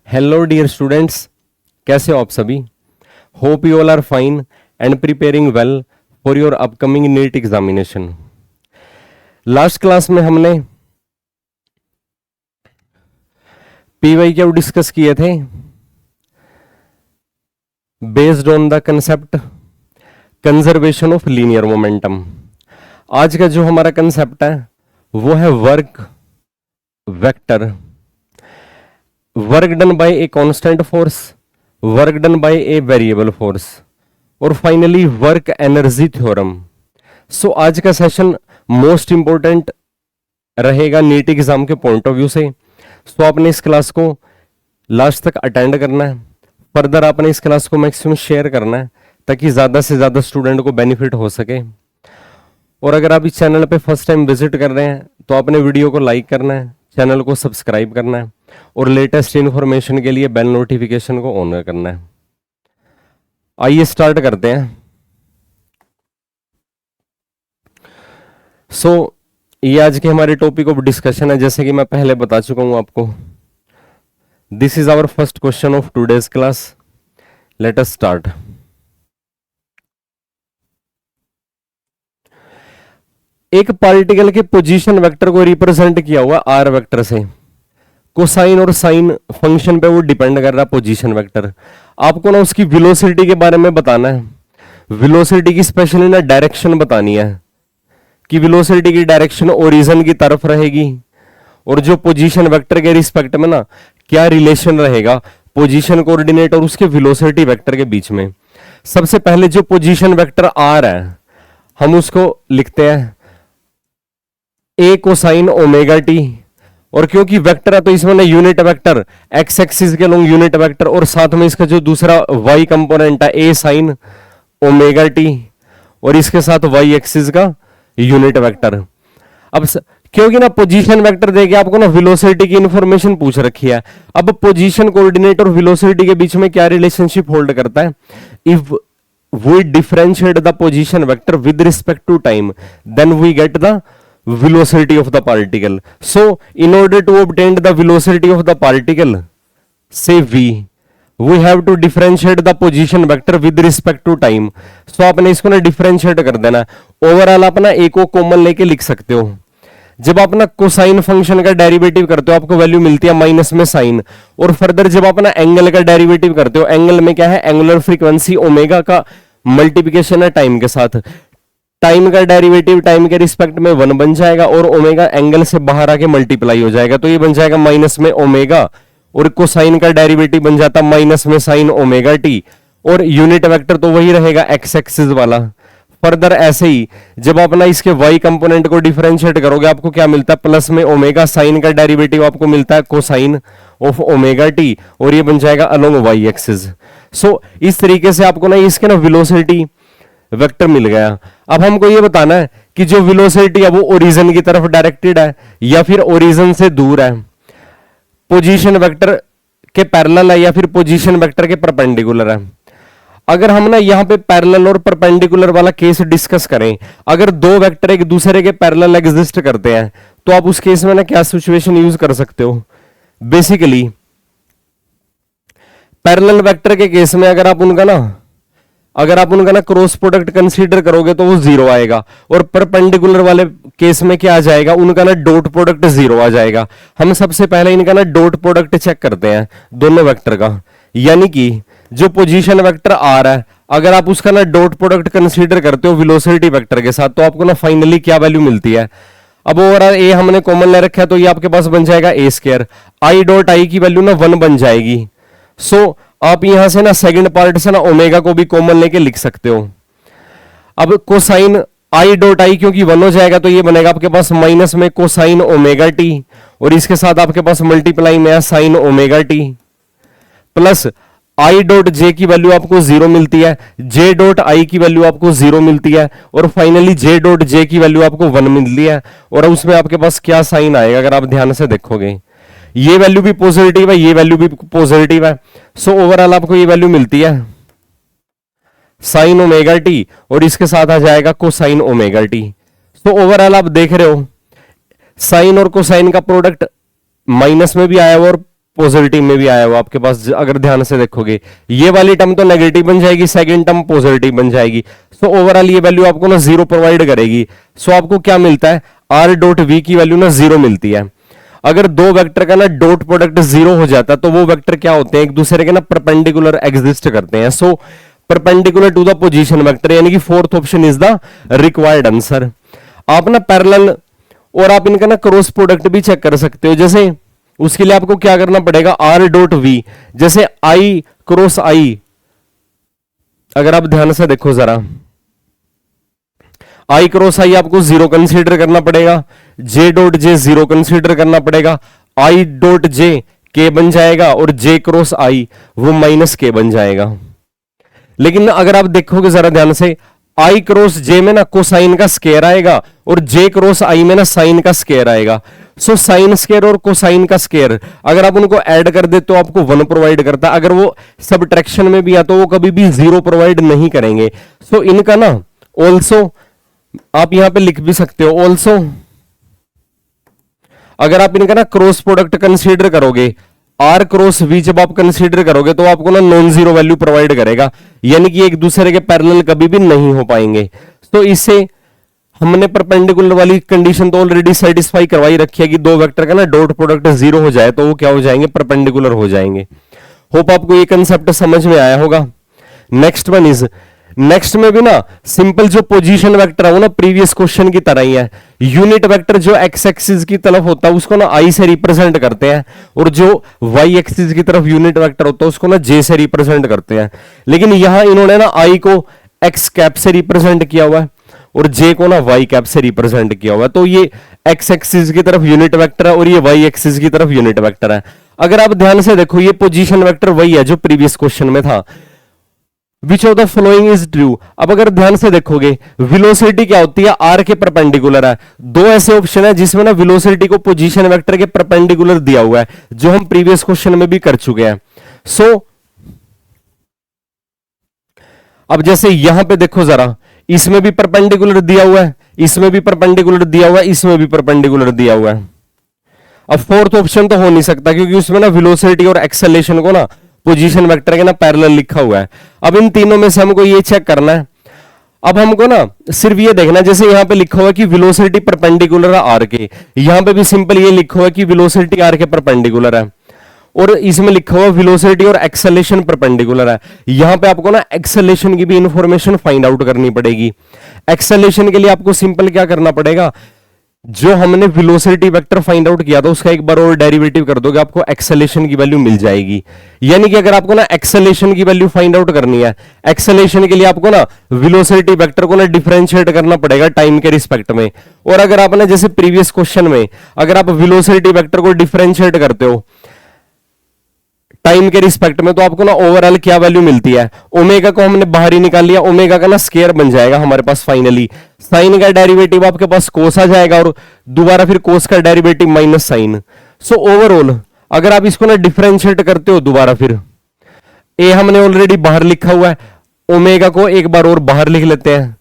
Hello dear students, कैसे हो आप सभी। Hope you all are fine and preparing well for your upcoming NEET examination. Last class में हमने PYQ डिस्कस किए थे based on the concept conservation of linear momentum. आज का जो हमारा कंसेप्ट है वो है work vector, work done by a constant force, वर्क डन बाय ए वेरिएबल फोर्स और finally work energy theorem. So आज का सेशन मोस्ट इंपॉर्टेंट रहेगा नीट एग्जाम के पॉइंट ऑफ व्यू से। सो आपने इस क्लास को लास्ट तक अटेंड करना है, फर्दर आपने इस क्लास को मैक्सिमम शेयर करना है ताकि ज्यादा से ज्यादा स्टूडेंट को बेनिफिट हो सके। और अगर आप इस चैनल पे फर्स्ट टाइम विजिट कर रहे हैं तो आपने वीडियो को लाइक करना है, चैनल को सब्सक्राइब करना है और लेटेस्ट इंफॉर्मेशन के लिए बेल नोटिफिकेशन को ऑन करना है। आइए स्टार्ट करते हैं। ये आज के हमारे टॉपिक ऑफ डिस्कशन है, जैसे कि मैं पहले बता चुका हूं आपको। This is our first question of today's class. Let us start. एक पार्टिकल के पोजीशन वेक्टर को रिप्रेजेंट किया हुआ आर वेक्टर से। कोसाइन और साइन फंक्शन पे वो डिपेंड कर रहा है पोजीशन वेक्टर। आपको ना उसकी वेलोसिटी के बारे में बताना है, वेलोसिटी की स्पेशली ना डायरेक्शन बतानी है कि वेलोसिटी की डायरेक्शन ओरिजिन की तरफ रहेगी और जो पोजीशन वेक्टर के रिस्पेक्ट में ना क्या रिलेशन रहेगा पोजीशन कोऑर्डिनेट और उसके वेलोसिटी वेक्टर के बीच में। सबसे पहले जो पोजीशन वेक्टर आर है हम उसको लिखते हैं ए कोसाइन ओमेगा टी, और क्योंकि वेक्टर है तो इसमें ना यूनिट वेक्टर एक्स एक्सिस के लॉन्ग यूनिट वेक्टर और साथ में इसका जो दूसरा वाई कंपोनेंट है ए साइन ओमेगा टी और इसके साथ वाई एक्सिस का यूनिट वेक्टर। अब क्योंकि ना पोजीशन वेक्टर देके आपको ना वेलोसिटी की इंफॉर्मेशन पूछ रखी है। अब पोजीशन कोऑर्डिनेट और वेलोसिटी के बीच में क्या रिलेशनशिप होल्ड करता है। If we differentiate the position vector with respect to time then we get the velocity of the particle. So in order to obtain the velocity of the particle, say v, we have to differentiate the position vector with respect to time. So आपने इसको ना differentiate कर देना। Overall अपना एक को common लेके लिख सकते हो। जब आप ना कोसाइन फंक्शन का डेरिवेटिव करते हो आपको वैल्यू मिलती है माइनस में साइन, और फर्दर जब आप ना एंगल का डेरिवेटिव करते हो, एंगल में क्या है एंगुलर फ्रीक्वेंसी ओमेगा का मल्टीप्लिकेशन है टाइम के साथ। टाइम का डेरिवेटिव टाइम के रिस्पेक्ट में 1 बन जाएगा और ओमेगा एंगल से बाहर आके मल्टीप्लाई हो जाएगा, तो ये बन जाएगा माइनस में ओमेगा, और कोसाइन का डेरिवेटिव बन जाता माइनस में साइन ओमेगा टी, और यूनिट वेक्टर तो वही रहेगा एक्स एक्सिस वाला। फर्दर ऐसे ही जब आप ना इसके वाई कंपोनेंट को डिफरेंशिएट करोगे आपको क्या मिलता है प्लस में ओमेगा, साइन का डेरिवेटिव आपको मिलता है कोसाइन ऑफ ओमेगा टी, और ये बन जाएगा अलोंग वाई एक्सिस। सो इस तरीके से आपको ना इसके ना वेलोसिटी वेक्टर मिल गया। अब हमको ये बताना है कि जो वेलोसिटी है वो ओरिजिन की तरफ डायरेक्टेड है या फिर ओरिजिन से दूर है, पोजीशन वेक्टर के पैरेलल है या फिर पोजीशन वेक्टर के परपेंडिकुलर है। अगर हम ना यहां पे पैरेलल और परपेंडिकुलर वाला केस डिस्कस करें, अगर दो वेक्टर एक दूसरे के पैरेलल एग्जिस्ट करते हैं तो आप उस केस में ना क्या सिचुएशन यूज कर सकते हो। बेसिकली पैरेलल वेक्टर के केस में अगर आप उनका ना क्रॉस प्रोडक्ट कंसीडर करोगे तो वो 0 आएगा, और परपेंडिकुलर वाले केस में क्या आ जाएगा उनका ना डॉट प्रोडक्ट 0 आ जाएगा। हम सबसे पहले इनका ना डॉट प्रोडक्ट चेक करते हैं दोनों वेक्टर का, यानी कि जो पोजीशन वेक्टर आर है अगर आप उसका ना डॉट प्रोडक्ट कंसीडर करते हो वेलोसिटी वेक्टर के साथ तो आपको ना फाइनली क्या वैल्यू मिलती है। अब ओवरऑल ए हमने कॉमन ले रखा है तो ये आपके पास बन जाएगा ए स्क्वायर, आई डॉट आई की वैल्यू ना 1 बन जाएगी। सो आप यहां से ना सेकंड पार्ट से ना ओमेगा को भी कॉमन लेके लिख सकते हो। अब कोसाइन आई डॉट आई क्योंकि 1 हो जाएगा तो ये बनेगा आपके पास माइनस में कोसाइन ओमेगा टी, और इसके साथ आपके पास मल्टीप्लाई में है sign omega T, plus I dot J की वैल्यू आपको 0 मिलती है, जे डॉट आई की वैल्यू आपको 0 मिलती है, और फाइनली जे डॉट जे की वैल्यू आपको 1 मिलती है। और उसमें आपके पास क्या साइन आएगा अगर आप ध्यान से देखोगे, ये वैल्यू भी पॉजिटिव है, ये वैल्यू भी पॉजिटिव है। सो ओवरऑल आपको ये वैल्यू मिलती है साइन ओमेगा टी, और इसके साथ आ जाएगा cosine omega T. So overall आप देख रहे हो साइन और कोसाइन का प्रोडक्ट माइनस में भी आया हुआ और पॉजिटिव में भी आया हुआ आपके पास, अगर ध्यान से देखोगे ये वाली टर्म तो नेगेटिव बन जाएगी, सेकंड टर्म पॉजिटिव बन जाएगी। सो ओवरऑल ये वैल्यू आपको ना 0 प्रोवाइड करेगी। सो आपको क्या मिलता है, आर डॉट वी की वैल्यू ना 0 मिलती है। अगर दो वेक्टर का ना डॉट प्रोडक्ट 0 हो जाता है तो वो वेक्टर क्या होते हैं, एक दूसरे के ना परपेंडिकुलर एग्जिस्ट करते हैं। So perpendicular to the position vector, यानी कि fourth option is the required answer. आप ना पैरेलल और आप इनका ना क्रॉस प्रोडक्ट भी चेक कर सकते हो। जैसे उसके लिए आपको क्या करना पड़ेगा, आर डॉट वी, जैसे आई क्रॉस आई, अगर आप ध्यान से देखो जरा, आई क्रॉस आई आपको 0 कंसीडर करना पड़ेगा, जे डॉट जे 0 कंसीडर करना पड़ेगा, आई डॉट जे के बन जाएगा और जे क्रॉस आई वो माइनस के बन जाएगा। लेकिन अगर आप देखोगे जरा ध्यान से, आई क्रॉस जे में ना कोसाइन का स्केयर आएगा और जे क्रॉस आई में ना साइन का स्केयर आएगा। सो साइन स्केयर और कोसाइन का स्केयर अगर आप उनको ऐड कर दे तो आपको 1 प्रोवाइड करता है। अगर वो सबट्रैक्शन में भी आ तो वो कभी भी 0 प्रोवाइड नहीं करेंगे। सो इनका ना ऑल्सो आप यहां पे लिख भी सकते हो, ऑल्सो अगर आप इनका ना क्रॉस प्रोडक्ट कंसीडर करोगे, आर क्रॉस वी जब आप कंसीडर करोगे तो आपको ना नॉन जीरो वैल्यू प्रोवाइड करेगा, यानी कि एक दूसरे के पैरेलल कभी भी नहीं हो पाएंगे। तो इससे हमने परपेंडिकुलर वाली कंडीशन तो ऑलरेडी सेटिस्फाई करवाई रखी है कि दो वेक्टर का ना डॉट प्रोडक्ट 0 हो जाए तो वो क्या हो जाएंगे, परपेंडिकुलर हो जाएंगे। होप आपको ये कंसेप्ट समझ में आया होगा। नेक्स्ट वन इज, नेक्स्ट में भी ना सिंपल जो पोजीशन वेक्टर है वो ना प्रीवियस क्वेश्चन की तरह ही है। यूनिट वेक्टर जो एक्स एक्सिस की तरफ होता है उसको ना आई से रिप्रेजेंट करते हैं, और जो वाई एक्सिस की तरफ यूनिट वेक्टर होता है उसको ना जे से रिप्रेजेंट करते हैं। लेकिन यहां इन्होंने ना आई को एक्स कैप से रिप्रेजेंट किया हुआ है और जे को ना वाई कैप से रिप्रेजेंट किया हुआ है। तो ये एक्स एक्सिस की तरफ यूनिट वेक्टर है और ये वाई एक्सिस की तरफ यूनिट वेक्टर है। अगर आप ध्यान से देखो ये पोजीशन वेक्टर वही है जो प्रीवियस क्वेश्चन में था। Which of the following is true. अब अगर ध्यान से देखोगे वेलोसिटी क्या होती है, आर के परपेंडिकुलर है। दो ऐसे ऑप्शन है जिसमें ना वेलोसिटी को पोजीशन वेक्टर के परपेंडिकुलर दिया हुआ है, जो हम प्रीवियस क्वेश्चन में भी कर चुके हैं। सो अब जैसे यहां पे देखो जरा, इसमें भी परपेंडिकुलर दिया हुआ है, इसमें भी परपेंडिकुलर दिया हुआ है, इसमें भी परपेंडिकुलर दिया हुआ है। अब फोर्थ ऑप्शन तो हो नहीं सकता क्योंकि उसमें ना वेलोसिटी और एक्सेलेरेशन को ना पोजीशन वेक्टर के ना पैरेलल लिखा हुआ है। अब इन तीनों में से हमको ये चेक करना है। अब हमको ना सिर्फ ये देखना, जैसे यहां पे लिखा हुआ है कि वेलोसिटी परपेंडिकुलर है आर के, यहां पे भी सिंपल ये लिखा हुआ है कि वेलोसिटी आर के परपेंडिकुलर है, और इसमें लिखा हुआ वेलोसिटी और एक्सेलेरेशन परपेंडिकुलर है। यहां पे आपको ना एक्सेलेरेशन की भी इंफॉर्मेशन फाइंड आउट करनी पड़ेगी। एक्सेलेरेशन के लिए आपको सिंपल क्या करना पड़ेगा, जो हमने वेलोसिटी वेक्टर फाइंड आउट किया था उसका एक बार और डेरिवेटिव कर दोगे, आपको एक्सेलेरेशन की वैल्यू मिल जाएगी। यानी कि अगर आपको ना एक्सेलेरेशन की वैल्यू फाइंड आउट करनी है, एक्सेलेरेशन के लिए आपको ना वेलोसिटी वेक्टर को ना डिफरेंशिएट करना पड़ेगा टाइम के रिस्पेक्ट में। और अगर आप ना जैसे प्रीवियस क्वेश्चन में अगर आप वेलोसिटी वेक्टर को डिफरेंशिएट करते हो टाइम के रिस्पेक्ट में, तो आपको ना ओवरऑल क्या वैल्यू मिलती है, ओमेगा को हमने बाहर ही निकाल लिया, ओमेगा का ना स्केयर बन जाएगा हमारे पास फाइनली। साइन का डेरिवेटिव आपके पास कोस आ जाएगा और दोबारा फिर कोस का derivative minus sine. So overall अगर आप इसको ना डिफरेंशिएट करते हो दोबारा, फिर ए हमने ऑलरेडी बाहर लिखा हुआ है, ओमेगा को एक बार और बाहर लिख लेते हैं।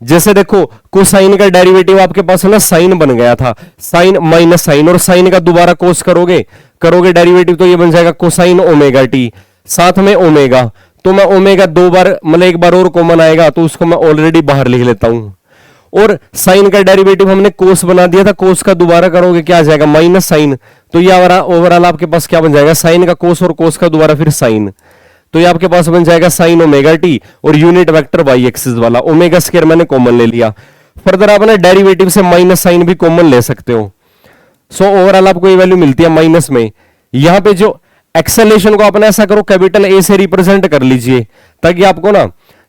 जैसे देखो कोसाइन का डेरिवेटिव आपके पास है ना साइन बन गया था, साइन माइनस साइन, और साइन का दोबारा कोस करोगे डेरिवेटिव तो ये बन जाएगा कोसाइन ओमेगा टी, साथ में ओमेगा। तो मैं ओमेगा दो बार मतलब एक बार और कॉमन आएगा तो उसको मैं ऑलरेडी बाहर लिख लेता हूं। और साइन का डेरिवेटिव हमने कोस बना दिया था, कोस का दोबारा करोगे क्या आ जाएगा, माइनस साइन। तो ये ओवरऑल आपके पास क्या बन जाएगा, साइन का कोस और कोस का दोबारा फिर साइन, तो ये आपके पास बन जाएगा साइन ओमेगा टी और यूनिट वेक्टर वाई एक्सिस वाला। ओमेगा स्क्वायर मैंने कॉमन ले लिया। फर्दर आप ना डेरिवेटिव से माइनस साइन भी कॉमन ले सकते हो। सो ओवरऑल आपको ये वैल्यू मिलती है माइनस में। यहां पे जो एक्सेलेरेशन को आपने ऐसा करो कैपिटल ए से रिप्रेजेंट कर लीजिए, ताकि आपको ना,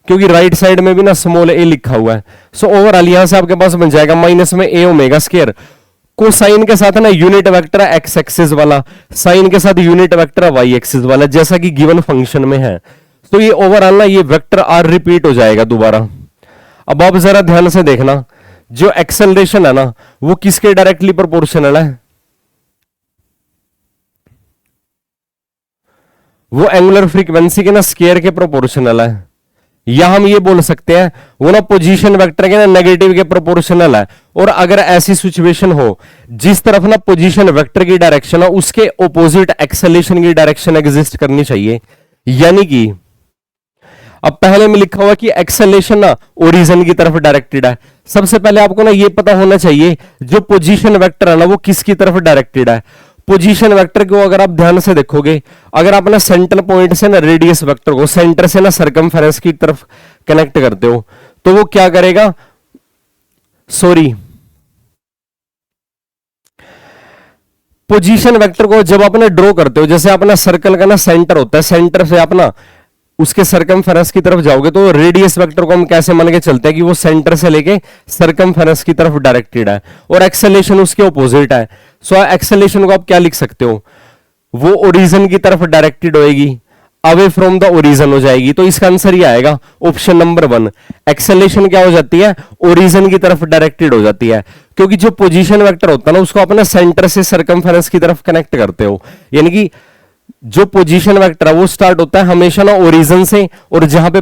क्योंकि राइट साइड में भी ना स्मॉल ए लिखा हुआ है। सो ओवरऑल यहां से आपके पास बन जाएगा माइनस में ए ओमेगा स्क्वायर, कोसाइन के साथ ना यूनिट वेक्टर है एक्स एक्सिस वाला, साइन के साथ यूनिट वेक्टर है वाई एक्सिस वाला, जैसा कि गिवन फंक्शन में है। तो ये ओवरऑल ना ये वेक्टर आर रिपीट हो जाएगा दोबारा। अब आप जरा ध्यान से देखना, जो एक्सेलरेशन है ना वो किसके डायरेक्टली प्रोपोर्शनल है, वो एंगुलर फ्रीक्वेंसी के ना स्क्वायर के प्रोपोर्शनल है। या हम ये बोल सकते हैं वो ना पोजीशन वेक्टर के ना नेगेटिव के प्रोपोर्शनल है। और अगर ऐसी सिचुएशन हो जिस तरफ ना पोजीशन वेक्टर की डायरेक्शन है उसके ऑपोजिट एक्सेलेरेशन की डायरेक्शन एग्जिस्ट करनी चाहिए। यानी कि अब पहले में लिखा हुआ कि एक्सेलेरेशन ना ओरिजिन की तरफ डायरेक्टेड है। सबसे पहले आपको ना ये पता होना चाहिए जो पोजीशन वेक्टर है ना वो किसकी तरफ डायरेक्टेड है। पोजीशन वेक्टर को अगर आप ध्यान से देखोगे, अगर आप ना सेंटर पॉइंट से ना रेडियस वेक्टर को सेंटर से ना सरकमफेरेंस की तरफ कनेक्ट करते हो तो वो क्या करेगा, सॉरी, पोजीशन वेक्टर को जब आप ना ड्रॉ करते हो, जैसे अपना सर्कल का ना सेंटर होता है, सेंटर से आप ना उसके सरकमफेरेंस की तरफ जाओगे तो रेडियस वेक्टर को हम कैसे मान के चलते हैं कि वो सेंटर से लेके सरकमफेरेंस की तरफ डायरेक्टेड है और एक्सेलेरेशन उसके ऑपोजिट है। सो एक्सेलेरेशन को आप क्या लिख सकते हो, वो ओरिजिन की तरफ डायरेक्टेड होएगी, अवे फ्रॉम द ओरिजिन हो जाएगी। तो इसका आंसर ये आएगा ऑप्शन नंबर 1। एक्सेलेरेशन क्या हो जाती है, ओरिजिन की तरफ डायरेक्टेड हो जाती है, क्योंकि जो पोजीशन वेक्टर होता है ना उसको अपने सेंटर से सरकमफेरेंस की तरफ कनेक्ट करते हो। यानी कि जो पोजीशन वेक्टर है वो स्टार्ट होता है हमेशा ना ओरिजिन से, और जहां पे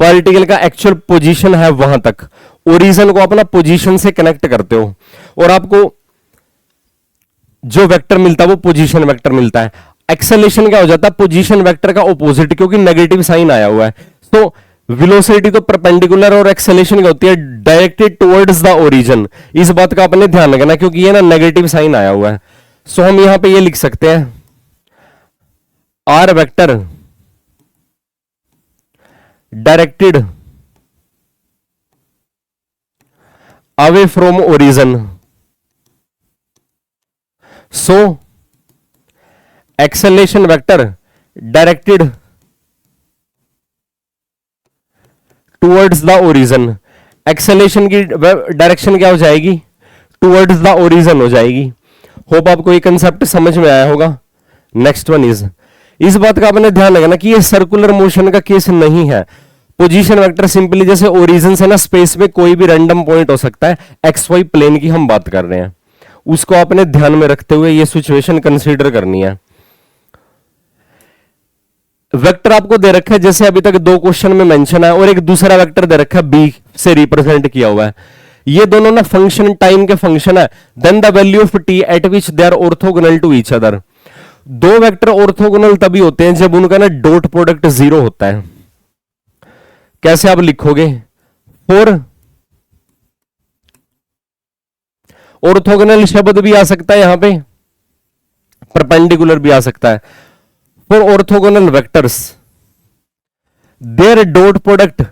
पार्टिकल का एक्चुअल पोजीशन है वहां तक ओरिजिन को अपना पोजीशन से कनेक्ट करते हो और आपको जो वेक्टर मिलता है वो पोजीशन वेक्टर मिलता है। एक्सेलेरेशन क्या हो जाता है, पोजीशन वेक्टर का ऑपोजिट, क्योंकि नेगेटिव साइन आया हुआ है। तो वेलोसिटी तो परपेंडिकुलर और एक्सेलेरेशन क्या होती है, डायरेक्टेड टुवर्ड्स द ओरिजिन। इस बात का आपने ध्यान रखना क्योंकि ये ना नेगेटिव साइन आया हुआ है। सो हम यहां पे ये लिख सकते हैं r vector directed away from origin, so acceleration vector directed towards the origin. Acceleration की डायरेक्शन क्या हो जाएगी, टुवर्ड्स द ओरिजिन हो जाएगी। होप आपको ये कंसेप्ट समझ में आया होगा। नेक्स्ट वन इज, इस बात का आपने ध्यान रखना कि ये सर्कुलर मोशन का केस नहीं है। पोजीशन वेक्टर सिंपली जैसे ओरिजिन से ना स्पेस में कोई भी रैंडम पॉइंट हो सकता है, एक्स वाई प्लेन की हम बात कर रहे हैं, उसको आपने ध्यान में रखते हुए ये सिचुएशन कंसीडर करनी है। वेक्टर आपको दे रखा है जैसे अभी तक 2 क्वेश्चन में मेंशन है, और एक दूसरा वेक्टर दे रखा है बी से रिप्रेजेंट किया हुआ है। ये दोनों ना फंक्शन टाइम के फंक्शन है। Then the value of t at which they are orthogonal to each other. 2 vector orthogonal तभी होते हैं जब उनका ना डॉट प्रोडक्ट 0 होता है। कैसे आप लिखोगे, फॉर ऑर्थोगोनल शब्द भी आ सकता है, यहां पे परपेंडिकुलर भी आ सकता है। For orthogonal vectors their dot product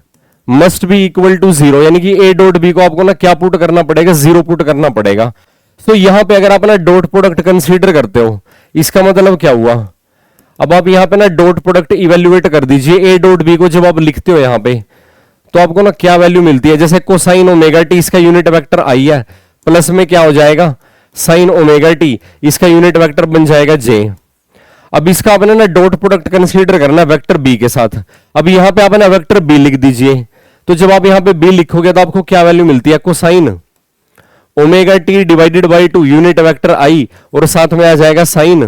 must be equal to 0, यानी कि ए डॉट बी को आपको ना क्या पुट करना पड़ेगा, 0 पुट करना पड़ेगा। तो यहां पे अगर आप ना डॉट प्रोडक्ट कंसीडर करते हो, इसका मतलब क्या हुआ, अब आप यहां पे ना डॉट प्रोडक्ट इवेल्युएट कर दीजिए ए डॉट बी को। जब आप लिखते हो यहां पे तो आपको ना क्या वैल्यू मिलती है, जैसे कोसाइन ओमेगा टी, इसका यूनिट वेक्टर आई है, प्लस में क्या हो जाएगा साइन ओमेगा टी, इसका यूनिट वेक्टर बन जाएगा जे। अब इसका आपने ना डॉट प्रोडक्ट कंसीडर करना वेक्टर बी के साथ। अब यहां पे आपने वेक्टर बी लिख दीजिए, तो जब आप यहां पे बी लिखोगे तो आपको क्या वैल्यू मिलती है, cosine omega t divided by 2 unit vector i, और साथ में आ जाएगा sine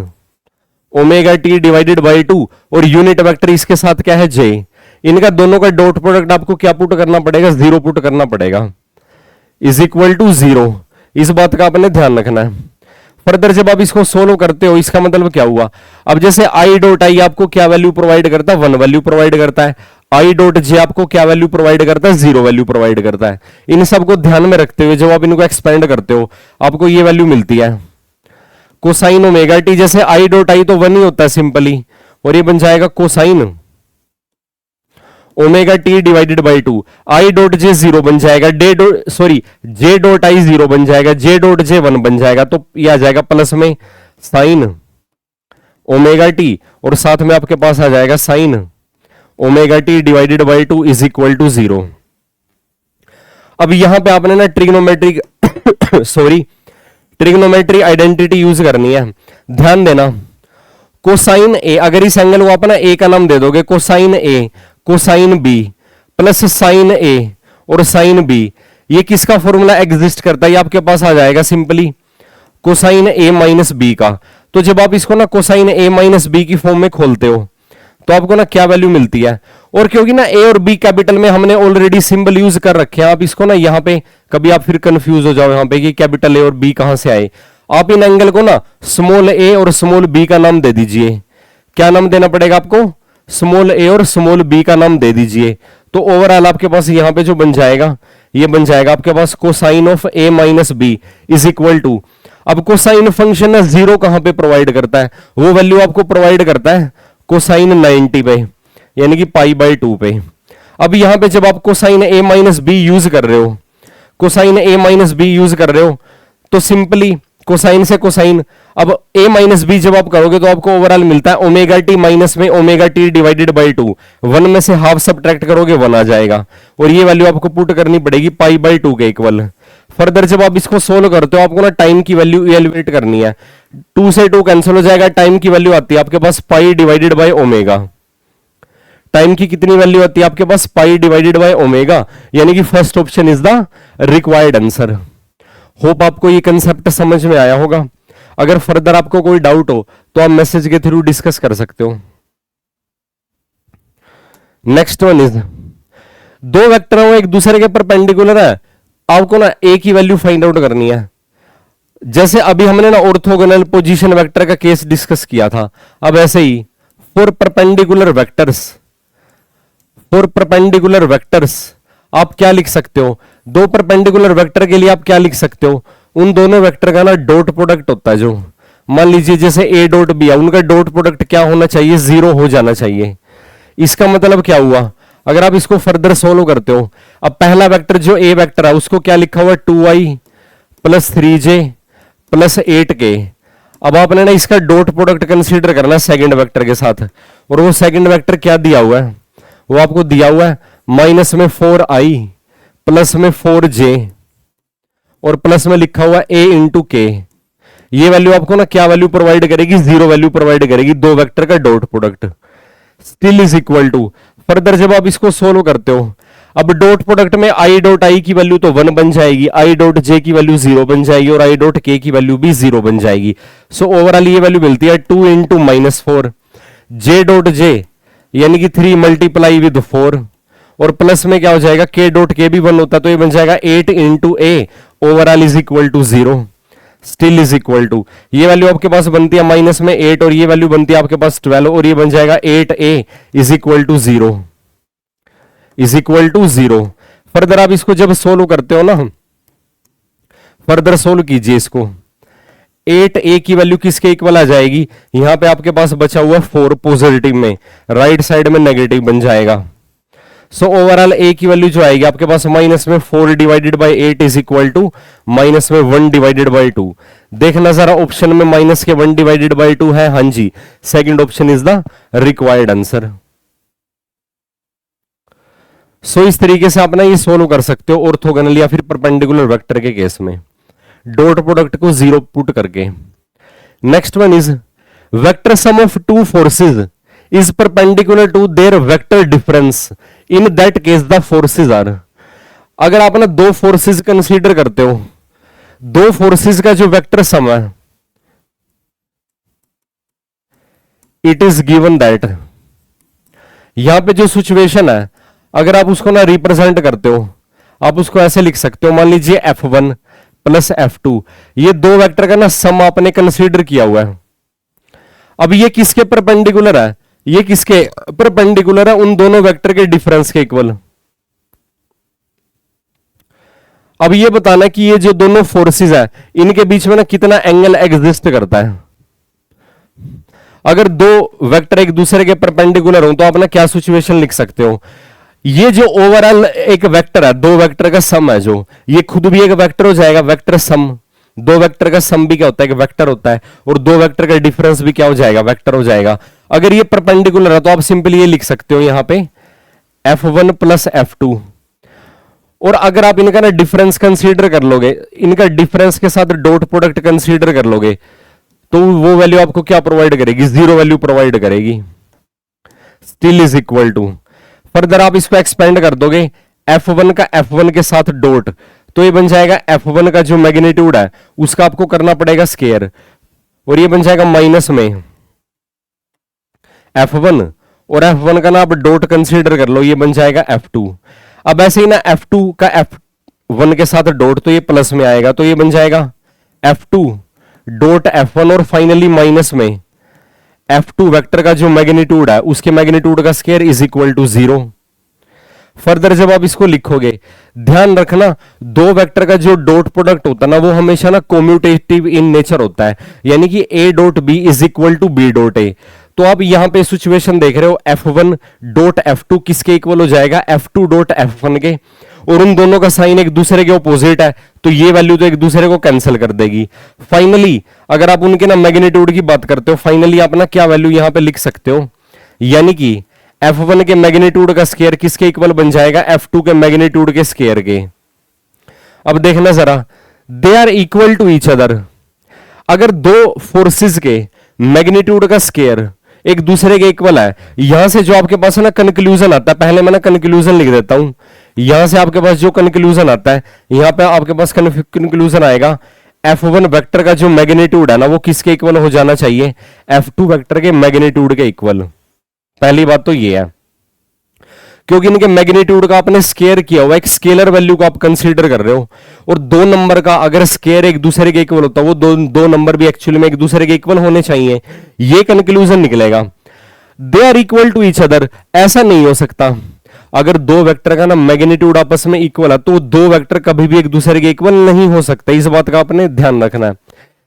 omega t divided by 2, और यूनिट वेक्टर इसके साथ क्या है जे। इनका दोनों का डॉट प्रोडक्ट आपको क्या पुट करना पड़ेगा, 0 पुट करना पड़ेगा, इज इक्वल टू 0। इस बात का आपने ध्यान रखना है। फर्दर जब आप इसको सोल्व करते हो, इसका मतलब क्या हुआ, अब जैसे आई डॉट आई आपको क्या वैल्यू प्रोवाइड करता है, 1 वैल्यू प्रोवाइड करता है। आई डॉट जे आपको क्या वैल्यू प्रोवाइड करता है, 0 वैल्यू प्रोवाइड करता है। इन सबको ध्यान में रखते हुए जब आप इनको एक्सपेंड करते हो आपको ये वैल्यू मिलती है। कोसाइन ओमेगा टी, जैसे आई डॉट आई तो 1 ही होता है सिंपली, और ये बन जाएगा cosine omega t divided by 2, I dot J 0 बन जाएगा, जे डॉट आई 0 बन जाएगा, जे डॉट जे 1 बन जाएगा, तो ये आ जाएगा प्लस में साइन ओमेगा टी, और साथ में आपके पास आ जाएगा sine omega t divided by 2 is equal to 0। अब यहां पे आपने ना ट्रिग्नोमेट्री आइडेंटिटी यूज करनी है। ध्यान देना, कोसाइन ए, अगर इस एंगल को अपना ए का नाम दे दोगे, कोसाइन ए कोसाइन बी प्लस साइन ए और साइन बी, ये किसका फॉर्मूला एग्जिस्ट करता है, ये आपके पास आ जाएगा सिंपली कोसाइन ए माइनस बी का। तो जब आप इसको ना कोसाइन ए माइनस बी की फॉर्म में खोलते हो तो आपको ना क्या वैल्यू मिलती है, और क्योंकि ना ए और बी कैपिटल में हमने ऑलरेडी सिंबल यूज कर रखे हैं, आप इसको ना यहां पे कभी आप फिर कंफ्यूज हो जाओ यहां पे कि कैपिटल ए और बी कहां से आए, आप इन एंगल को ना स्मॉल ए और स्मॉल बी का नाम दे दीजिए। क्या नाम देना पड़ेगा आपको? स्मॉल ए और स्मॉल बी का नाम दे दीजिए। तो ओवरऑल आपके पास यहां पे जो बन जाएगा, ये बन जाएगा आपके पास cosine of a minus b is equal to, अब कोसाइन फंक्शन ना जीरो कहां पे प्रोवाइड करता है, वो वैल्यू आपको प्रोवाइड करता है कोसाइन 90 पे, यानी कि पाई बाय 2 पे। अब यहां पे जब आप कोसाइन ए माइनस बी यूज कर रहे हो, कोसाइन ए माइनस बी यूज कर रहे हो, तो सिंपली कोसाइन से कोसाइन, अब a माइनस बी जब आप करोगे तो आपको ओवरऑल मिलता है ओमेगा टी माइनस में ओमेगा टी डिवाइडेड बाई 2, 1 में से हाफ सब्ट्रैक्ट करोगे 1 आ जाएगा, और ये वैल्यू आपको पुट करनी पड़ेगी पाई बाई 2 के इक्वल। फर्दर जब आप इसको सोल्व करते हो आपको ना टाइम की वैल्यू इवेलुएट करनी है, 2 से 2 कैंसिल हो जाएगा, टाइम की वैल्यू आती है आपके पास pi divided by omega. Time की कितनी वैल्यू आती है आपके पास? पाई डिवाइडेड बाई ओमेगा, यानी कि first option is the required answer. Hope आपको ये कंसेप्ट समझ में आया होगा। अगर फर्दर आपको कोई डाउट हो तो आप मैसेज के थ्रू डिस्कस कर सकते हो। नेक्स्ट वन इज, दो वेक्टर हो एक दूसरे के परपेंडिकुलर है, आपको ना ए की वैल्यू फाइंड आउट करनी है। जैसे अभी हमने ना ऑर्थोगोनल पोजीशन वेक्टर का केस डिस्कस किया था, अब ऐसे ही फॉर परपेंडिकुलर वेक्टर्स आप क्या लिख सकते हो? दो परपेंडिकुलर वेक्टर के लिए आप क्या लिख सकते हो? उन दोनों वेक्टर का ना डॉट प्रोडक्ट होता है, जो मान लीजिए जैसे ए डॉट बी है, उनका डॉट प्रोडक्ट क्या होना चाहिए? 0 हो जाना चाहिए। इसका मतलब क्या हुआ? अगर आप इसको फर्दर सोल्व करते हो, अब पहला वेक्टर जो ए वेक्टर है उसको क्या लिखा हुआ है? 2i plus 3j plus 8k। अब आपने ना इसका डॉट प्रोडक्ट कंसीडर करना सेकंड वेक्टर के साथ, और वो सेकंड वेक्टर क्या दिया हुआ है? वो आपको दिया हुआ है माइनस में 4i प्लस में 4j और प्लस में लिखा हुआ a इंटू के। ये वैल्यू आपको ना क्या वैल्यू प्रोवाइड करेगी? 0 वैल्यू प्रोवाइड करेगी दो वेक्टर का dot product. Still is equal to, further जब आप इसको सोल्व करते हो, अब डॉट प्रोडक्ट में i डॉट i की वैल्यू तो 1 बन जाएगी, i डॉट j की वैल्यू 0 बन जाएगी और i डॉट k की वैल्यू भी 0 बन जाएगी। सो ओवरऑल ये वैल्यू मिलती है 2 into minus 4 j dot j यानी कि 3 मल्टीप्लाई विद 4, और प्लस में क्या हो जाएगा? k डॉट k भी 1 होता है तो ये बन जाएगा 8 into a, overall is equal to 0। Still is equal to, ये वैल्यू आपके पास बनती है माइनस में 8 और ये वैल्यू बनती है आपके पास 12, और ये बन जाएगा 8a is equal to 0, is equal to 0। Further आप इसको जब सोल्व करते हो ना, फर्दर सोल्व कीजिए इसको, 8a की वैल्यू किसके इक्वल आ जाएगी? यहां पे आपके पास बचा हुआ 4 पॉजिटिव में, राइट साइड में नेगेटिव बन जाएगा। सो ओवरऑल a की वैल्यू जो आएगी आपके पास माइनस में 4 divided by 8 is equal to minus में 1 डिवाइडेड बाई 2। देखना जरा ऑप्शन में माइनस के 1 डिवाइडेड बाई 2 है, हाँ जी, second option is the required answer. So इस तरीके से आप ना ये सोल्व कर सकते हो ऑर्थोगोनल या फिर परपेंडिकुलर वेक्टर के केस में, डॉट प्रोडक्ट को 0 पुट करके। Next one is, vector sum of two forces is perpendicular to their vector difference, in that case the forces are। अगर आप ना दो फोर्सेस कंसीडर करते हो, दो फोर्सेस का जो वेक्टर सम है, इट इज गिवन दैट, यहां पे जो सिचुएशन है अगर आप उसको ना रिप्रेजेंट करते हो, आप उसको ऐसे लिख सकते हो, मान लीजिए F1 प्लस F2, ये दो वेक्टर का ना सम आपने कंसीडर किया हुआ है। अब ये किसके परपेंडिकुलर है? ये किसके परपेंडिकुलर है? उन दोनों वेक्टर के डिफरेंस के इक्वल। अब ये बताना कि ये जो दोनों फोर्सेस है इनके बीच में ना कितना एंगल एग्जिस्ट करता है। अगर दो वेक्टर एक दूसरे के परपेंडिकुलर हो तो आप ना क्या सिचुएशन लिख सकते हो? ये जो ओवरऑल एक वेक्टर है, दो वेक्टर का सम है, जो ये खुद भी एक वेक्टर हो जाएगा, वेक्टर सम। दो वेक्टर का सम भी क्या होता है? एक वेक्टर होता है, और दो वेक्टर का डिफरेंस भी क्या हो जाएगा? वेक्टर हो जाएगा। अगर ये परपेंडिकुलर है तो आप सिंपली ये लिख सकते हो यहां पे F1 प्लस F2, और अगर आप इनका ना डिफरेंस कंसीडर कर लोगे, इनका डिफरेंस के साथ डॉट प्रोडक्ट कंसीडर कर लोगे, तो वो वैल्यू आपको क्या प्रोवाइड करेगी? 0 वैल्यू प्रोवाइड करेगी। Still is equal to, further आप इसको एक्सपेंड कर दोगे F1 का F1 के साथ डॉट, तो ये बन जाएगा F1 का जो मैग्नीट्यूड है उसका आपको करना पड़ेगा स्केयर, और ये बन जाएगा माइनस में F1 और F1 का ना आप डॉट कंसीडर कर लो, ये बन जाएगा F2। अब ऐसे ही ना F2 का F1 के साथ डॉट, तो ये प्लस में आएगा, तो ये बन जाएगा F2 डॉट F1, और फाइनली माइनस में F2 वेक्टर का जो मैग्नीट्यूड है उसके मैग्नीट्यूड का square is equal to 0। Further जब आप इसको लिखोगे, ध्यान रखना दो वेक्टर का जो डॉट प्रोडक्ट होता है ना वो हमेशा ना कोम्यूटेटिव इन नेचर होता है, यानी कि a dot b is equal to b dot a. तो आप यहां पे सिचुएशन देख रहे हो, F1 डॉट F2 किसके इक्वल हो जाएगा, F2 डॉट F1 के, और उन दोनों का साइन एक दूसरे के ऑपोजिट है, तो ये वैल्यू तो एक दूसरे को कैंसिल कर देगी। फाइनली अगर आप उनके ना मैग्नीट्यूड की बात करते हो, फाइनली आप ना क्या वैल्यू यहां पे लिख सकते हो, यानी कि F1 के मैग्नीट्यूड का स्क्वायर किसके इक्वल बन जाएगा, F2 के मैग्नीट्यूड के स्क्वायर के। अब देखना जरा, they are equal to each other. अगर दो फोर्सेस के मैग्नीट्यूड का स्क्वायर एक दूसरे के इक्वल है, यहां से जो आपके पास है ना कंक्लूजन आता है, पहले मैं ना कंक्लूजन लिख देता हूं, यहां से आपके पास जो कंक्लूजन आता है, यहां पे आपके पास कंक्लूजन आएगा F1 वेक्टर का जो मैग्नीट्यूड है ना वो किसके इक्वल हो जाना चाहिए, F2 वेक्टर के मैग्नीट्यूड के इक्वल। पहली बात तो ये है, क्योंकि इनके मैग्नीट्यूड का आपने स्केयर किया हुआ, एक स्केलर वैल्यू को आप कंसीडर कर रहे हो, और दो नंबर का अगर स्केयर एक दूसरे के इक्वल होता है, वो दो नंबर भी एक्चुअली में एक दूसरे के इक्वल होने चाहिए, ये कंक्लूजन निकलेगा। They are equal to each other, ऐसा नहीं हो सकता। अगर दो वेक्टर का ना मैग्नीट्यूड आपस में इक्वल है, तो दो वेक्टर कभी भी एक दूसरे के इक्वल नहीं हो सकता, इस बात का आपने ध्यान रखना है।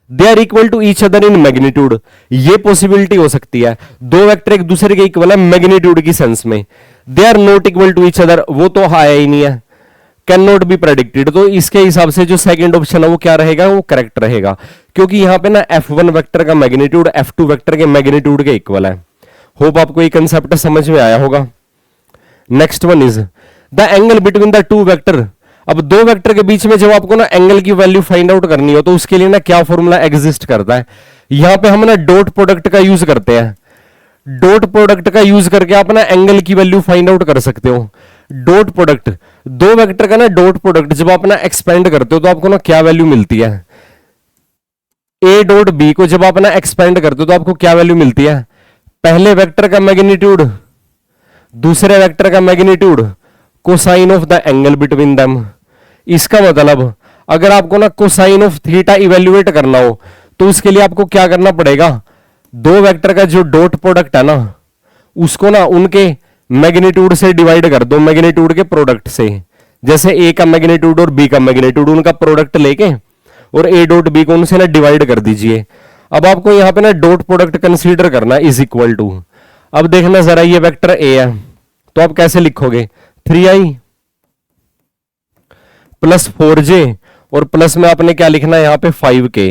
They are equal to each other in magnitude, ये पॉसिबिलिटी हो सकती है, दो वेक्टर एक दूसरे के इक्वल है मैग्नीट्यूड की सेंस में। They are not equal to each other, वो तो आया ही नहीं है, कैन नॉट बी प्रेडिक्टेड, तो इसके हिसाब से जो सेकंड ऑप्शन है वो क्या रहेगा, वो करेक्ट रहेगा, क्योंकि यहां पे ना F1 वेक्टर का मैग्नीट्यूड F2 वेक्टर के मैग्नीट्यूड के इक्वल है। होप आपको ये कंसेप्ट समझ में आया होगा। Next one is the angle between the two vector. अब दो वेक्टर के बीच में जब आपको ना एंगल की वैल्यू फाइंड आउट करनी हो, तो उसके लिए ना क्या फॉर्मूला एग्जिस्ट करता है, यहां पे हम ना डॉट प्रोडक्ट का यूज करते हैं। डॉट प्रोडक्ट का यूज करके आप ना एंगल की वैल्यू फाइंड आउट कर सकते हो। डॉट प्रोडक्ट, दो वेक्टर का ना डॉट प्रोडक्ट जब आप ना एक्सपेंड करते हो तो आपको ना क्या वैल्यू मिलती है, ए डॉट बी को जब आप ना एक्सपेंड करते हो तो आपको क्या वैल्यू मिलती है, पहले वेक्टर का मैग्नीट्यूड दूसरे वेक्टर का magnitude cosine of the angle between them. इसका मतलब अगर आपको ना कोसाइन ऑफ थीटा इवेल्युएट करना हो तो उसके लिए आपको क्या करना पड़ेगा, दो वेक्टर का जो डॉट प्रोडक्ट है ना उसको ना उनके मैग्नीट्यूड से डिवाइड कर दो, मैग्नीट्यूड के प्रोडक्ट से। जैसे ए का मैग्नीट्यूड और बी का मैग्नीट्यूड उनका प्रोडक्ट लेके और ए डॉट बी को उनसे ना डिवाइड कर दीजिए। अब आपको यहां पे ना डॉट प्रोडक्ट कंसीडर करना इज इक्वल टू, अब देखना जरा ये वेक्टर ए है तो आप कैसे लिखोगे, 3i प्लस 4j और प्लस में आपने क्या लिखना है यहां पे 5k।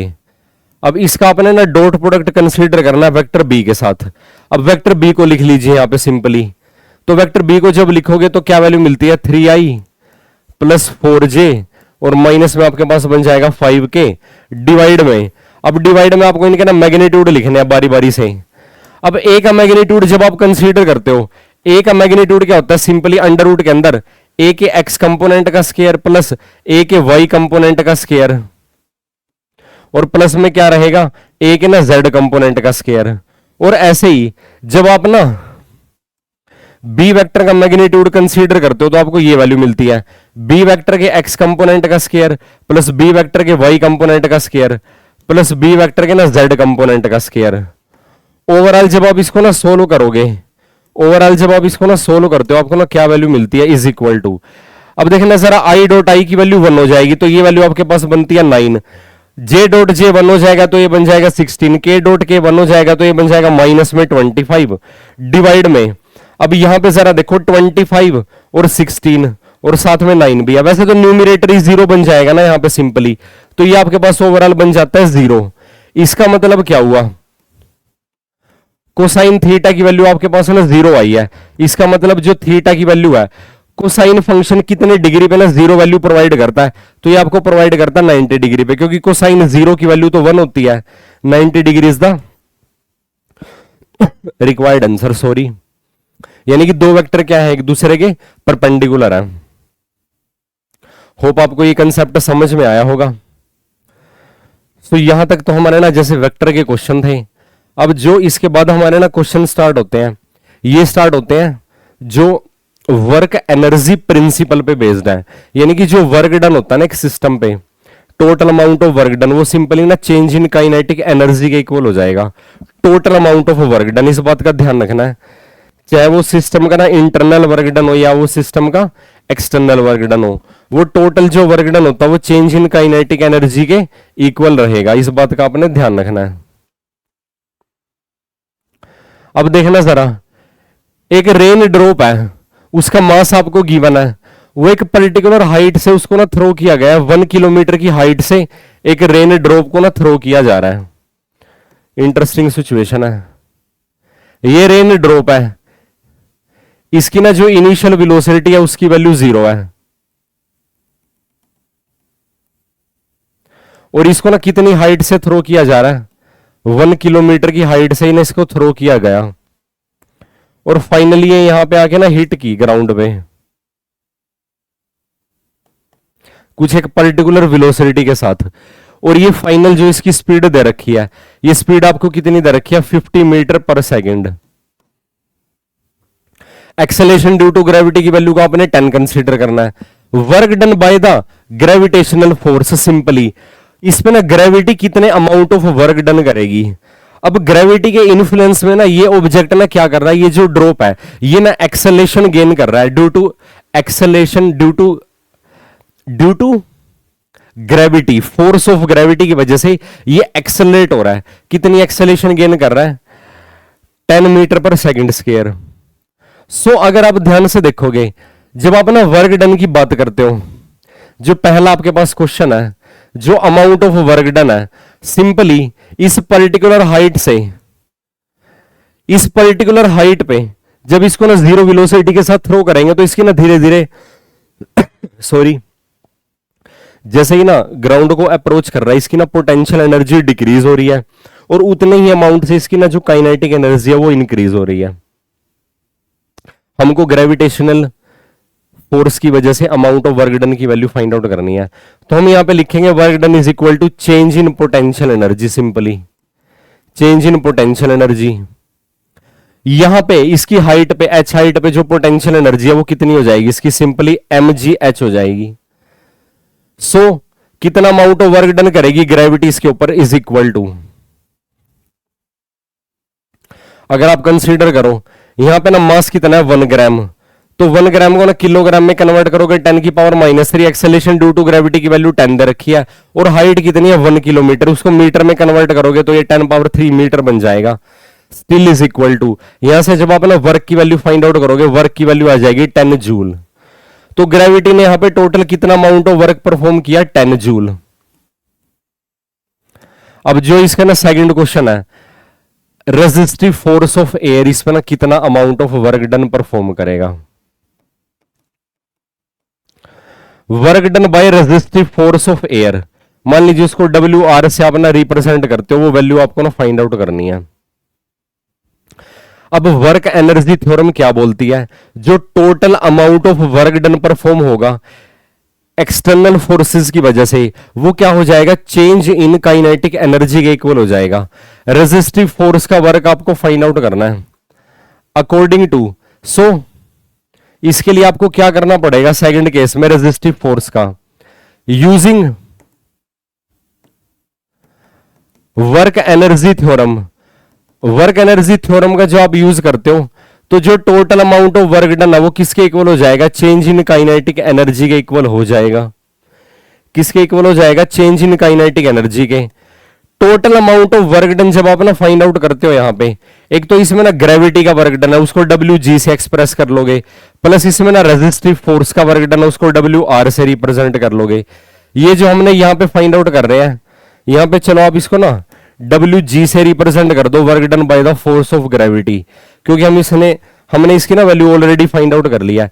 अब इसका आपने ना डॉट प्रोडक्ट कंसीडर करना है वेक्टर बी के साथ। अब वेक्टर बी को लिख लीजिए यहां पे सिंपली, तो वेक्टर बी को जब लिखोगे तो क्या वैल्यू मिलती है, 3i प्लस 4j और माइनस में आपके पास बन जाएगा 5k डिवाइड में। अब डिवाइड में आपको इनके ना मैग्नीट्यूड लिखने हैं बारी बारी से। अब ए का मैग्नीट्यूड जब आप कंसीडर करते हो, ए का मैग्नीट्यूड क्या होता है, सिंपली अंडर रूट के अंदर ए के एक्स कंपोनेंट का स्क्वायर प्लस ए के वाई कंपोनेंट का स्क्वायर, और प्लस में क्या रहेगा, ए के ना जेड कंपोनेंट का स्क्वायर। और ऐसे ही जब आप ना बी वेक्टर का मैग्नीट्यूड कंसीडर करते हो तो आपको ये वैल्यू मिलती है, बी वेक्टर के एक्स कंपोनेंट का स्क्वायर प्लस बी वेक्टर के वाई कंपोनेंट का स्क्वायर प्लस बी वेक्टर के ना जेड कंपोनेंट का स्क्वायर। ओवरऑल जब आप इसको ना सोल्व करोगे, ओवरऑल जब आप इसको ना सोल्व करते हो आपको ना क्या वैल्यू मिलती है, इज इक्वल टू, अब देखना जरा आई डॉट आई की वैल्यू 1 हो जाएगी तो ये वैल्यू आपके पास बनती है 9, जे डॉट जे 1 हो जाएगा तो ये बन जाएगा 16, के डॉट के 1 हो जाएगा तो ये बन जाएगा माइनस में 25 डिवाइड में। अब यहां पे जरा देखो 25 और 16 और साथ में 9 भी है, वैसे तो न्यूमरेटर ही 0 बन जाएगा ना यहां पे सिंपली, तो ये आपके पास ओवरऑल बन जाता है 0। इसका मतलब क्या हुआ, कोसाइन थीटा की वैल्यू आपके पास है ना 0 आई है। इसका मतलब जो थीटा की वैल्यू है, कोसाइन फंक्शन कितने डिग्री पे ना 0 वैल्यू प्रोवाइड करता है, तो ये आपको प्रोवाइड करता है 90 डिग्री पे, क्योंकि कोसाइन 0 की वैल्यू तो 1 होती है। 90 degree is the required answer, sorry, यानी कि दो वेक्टर क्या है, एक दूसरे के परपेंडिकुलर है। होप आपको ये कंसेप्ट समझ में आया होगा। तो यहां तक तो हमारे ना जैसे वेक्टर के क्वेश्चन थे। अब जो इसके बाद हमारे ना क्वेश्चन स्टार्ट होते हैं, ये स्टार्ट होते हैं जो वर्क एनर्जी प्रिंसिपल पे बेस्ड है, यानी कि जो वर्क डन होता है ना एक सिस्टम पे, total amount of work done, वो सिंपली ना चेंज इन काइनेटिक एनर्जी के इक्वल हो जाएगा total amount of work done. इस बात का ध्यान रखना है, चाहे वो सिस्टम का ना इंटरनल वर्क डन हो या वो सिस्टम का एक्सटर्नल वर्क डन हो, वो टोटल जो वर्क डन होता है वो चेंज इन काइनेटिक एनर्जी के इक्वल रहेगा। इस बात का आपने ध्यान रखना है। अब देखना जरा, एक रेन ड्रॉप है, उसका मास आपको गिवन है, वो एक पर्टिकुलर हाइट से उसको ना थ्रो किया गया है, 1 किलोमीटर की हाइट से एक रेन ड्रॉप को ना थ्रो किया जा रहा है। इंटरेस्टिंग सिचुएशन है। ये रेन ड्रॉप है, इसकी ना जो इनिशियल वेलोसिटी है उसकी वैल्यू 0 है, और इसको ना कितनी हाइट से थ्रो किया जा रहा है, 1 किलोमीटर की हाइट से इन्हें इसको थ्रो किया गया, और फाइनली ये यहां पे आके ना हिट की ग्राउंड पे कुछ एक पर्टिकुलर वेलोसिटी के साथ। और ये फाइनल जो इसकी स्पीड दे रखी है, ये स्पीड आपको कितनी दे रखी है, 50 मीटर पर second. Acceleration due to gravity की वैल्यू को आपने 10 कंसीडर करना है। Work done by the gravitational force, simply इस पे ना ग्रेविटी कितने अमाउंट ऑफ वर्क डन करेगी। अब ग्रेविटी के इन्फ्लुएंस में ना ये ऑब्जेक्ट ना क्या कर रहा है, ये जो ड्रॉप है ये ना एक्सेलेरेशन गेन कर रहा है due to acceleration due to gravity, force of gravity की वजह से ये एक्सेलरेट हो रहा है। कितनी एक्सेलेरेशन गेन कर रहा है, 10 मीटर पर सेकेंड स्क्वायर। सो अगर आप ध्यान से देखोगे, जब आप ना वर्क डन की बात करते हो, जो पहला आपके पास क्वेश्चन है, जो अमाउंट ऑफ वर्क डन है, सिंपली इस पर्टिकुलर हाइट से इस पर्टिकुलर हाइट पे जब इसको ना 0 वेलोसिटी के साथ थ्रो करेंगे तो इसकी ना धीरे धीरे सॉरी जैसे ही ना ग्राउंड को अप्रोच कर रहा है, इसकी ना पोटेंशियल एनर्जी डिक्रीज हो रही है, और उतने ही अमाउंट से इसकी ना जो काइनेटिक एनर्जी है वो इंक्रीज हो रही है। हमको ग्रेविटेशनल फोर्स की वजह से अमाउंट ऑफ वर्क डन की वैल्यू फाइंड आउट करनी है, तो हम यहां पे लिखेंगे work done is equal to change in potential energy, simply change in potential energy. यहां पे इसकी हाइट पे, एच हाइट पे जो पोटेंशियल एनर्जी है वो कितनी हो जाएगी, इसकी सिंपली mgh हो जाएगी। सो कितना अमाउंट ऑफ वर्क डन करेगी ग्रेविटी इसके ऊपर, इज इक्वल टू, अगर आप कंसीडर करो यहां पे ना मास कितना है 1 ग्राम, तो 1 ग्राम को ना किलोग्राम में कन्वर्ट करोगे 10 की power -3, acceleration due to gravity की वैल्यू 10 दे रखी है, और हाइट कितनी है 1 किलोमीटर, उसको मीटर में कन्वर्ट करोगे तो ये 10 पावर 3 मीटर बन जाएगा। स्टिल इज इक्वल टू, यहां से जब आप ना वर्क की वैल्यू फाइंड आउट करोगे, वर्क की वैल्यू आ जाएगी 10 जूल। तो ग्रेविटी ने यहां पे टोटल कितना अमाउंट ऑफ वर्क परफॉर्म किया, 10 जूल। अब जो इसका ना सेकंड क्वेश्चन है, रेजिस्टिव फोर्स ऑफ एयर, इस पे ना कितना amount of work done perform करेगा। Work done by resistive force of air, मान लीजिए उसको WR से आप ना रिप्रेजेंट करते हो, वो वैल्यू आपको ना फाइंड आउट करनी है। अब वर्क एनर्जी थ्योरम क्या बोलती है, जो total amount of work done perform होगा एक्सटर्नल फोर्सेस की वजह से, वो क्या हो जाएगा, चेंज इन काइनेटिक एनर्जी के इक्वल हो जाएगा। रेजिस्टिव फोर्स का वर्क आपको फाइंड आउट करना है अकॉर्डिंग टू, सो इसके लिए आपको क्या करना पड़ेगा, सेकंड केस में रेजिस्टिव फोर्स का, using work energy theorem. Work energy theorem का जो आप यूज करते हो, तो जो total amount of work done है वो किसके इक्वल हो जाएगा, चेंज इन काइनेटिक एनर्जी के इक्वल हो जाएगा। किसके इक्वल हो जाएगा, चेंज इन काइनेटिक एनर्जी के। Total amount of work done जब आप ना फाइंड आउट करते हो, यहां पे एक तो इसमें ना ग्रेविटी का वर्क डन है, उसको WG से एक्सप्रेस कर लोगे, प्लस इसमें ना रेजिस्टिव फोर्स का वर्क डन है, उसको WR से रिप्रेजेंट कर लोगे। ये जो हमने यहां पे फाइंड आउट कर रहे हैं, यहां पे चलो आप इसको ना WG से रिप्रेजेंट कर दो, work done by the force of gravity, क्योंकि हमने इसकी ना वैल्यू ऑलरेडी फाइंड आउट कर लिया है।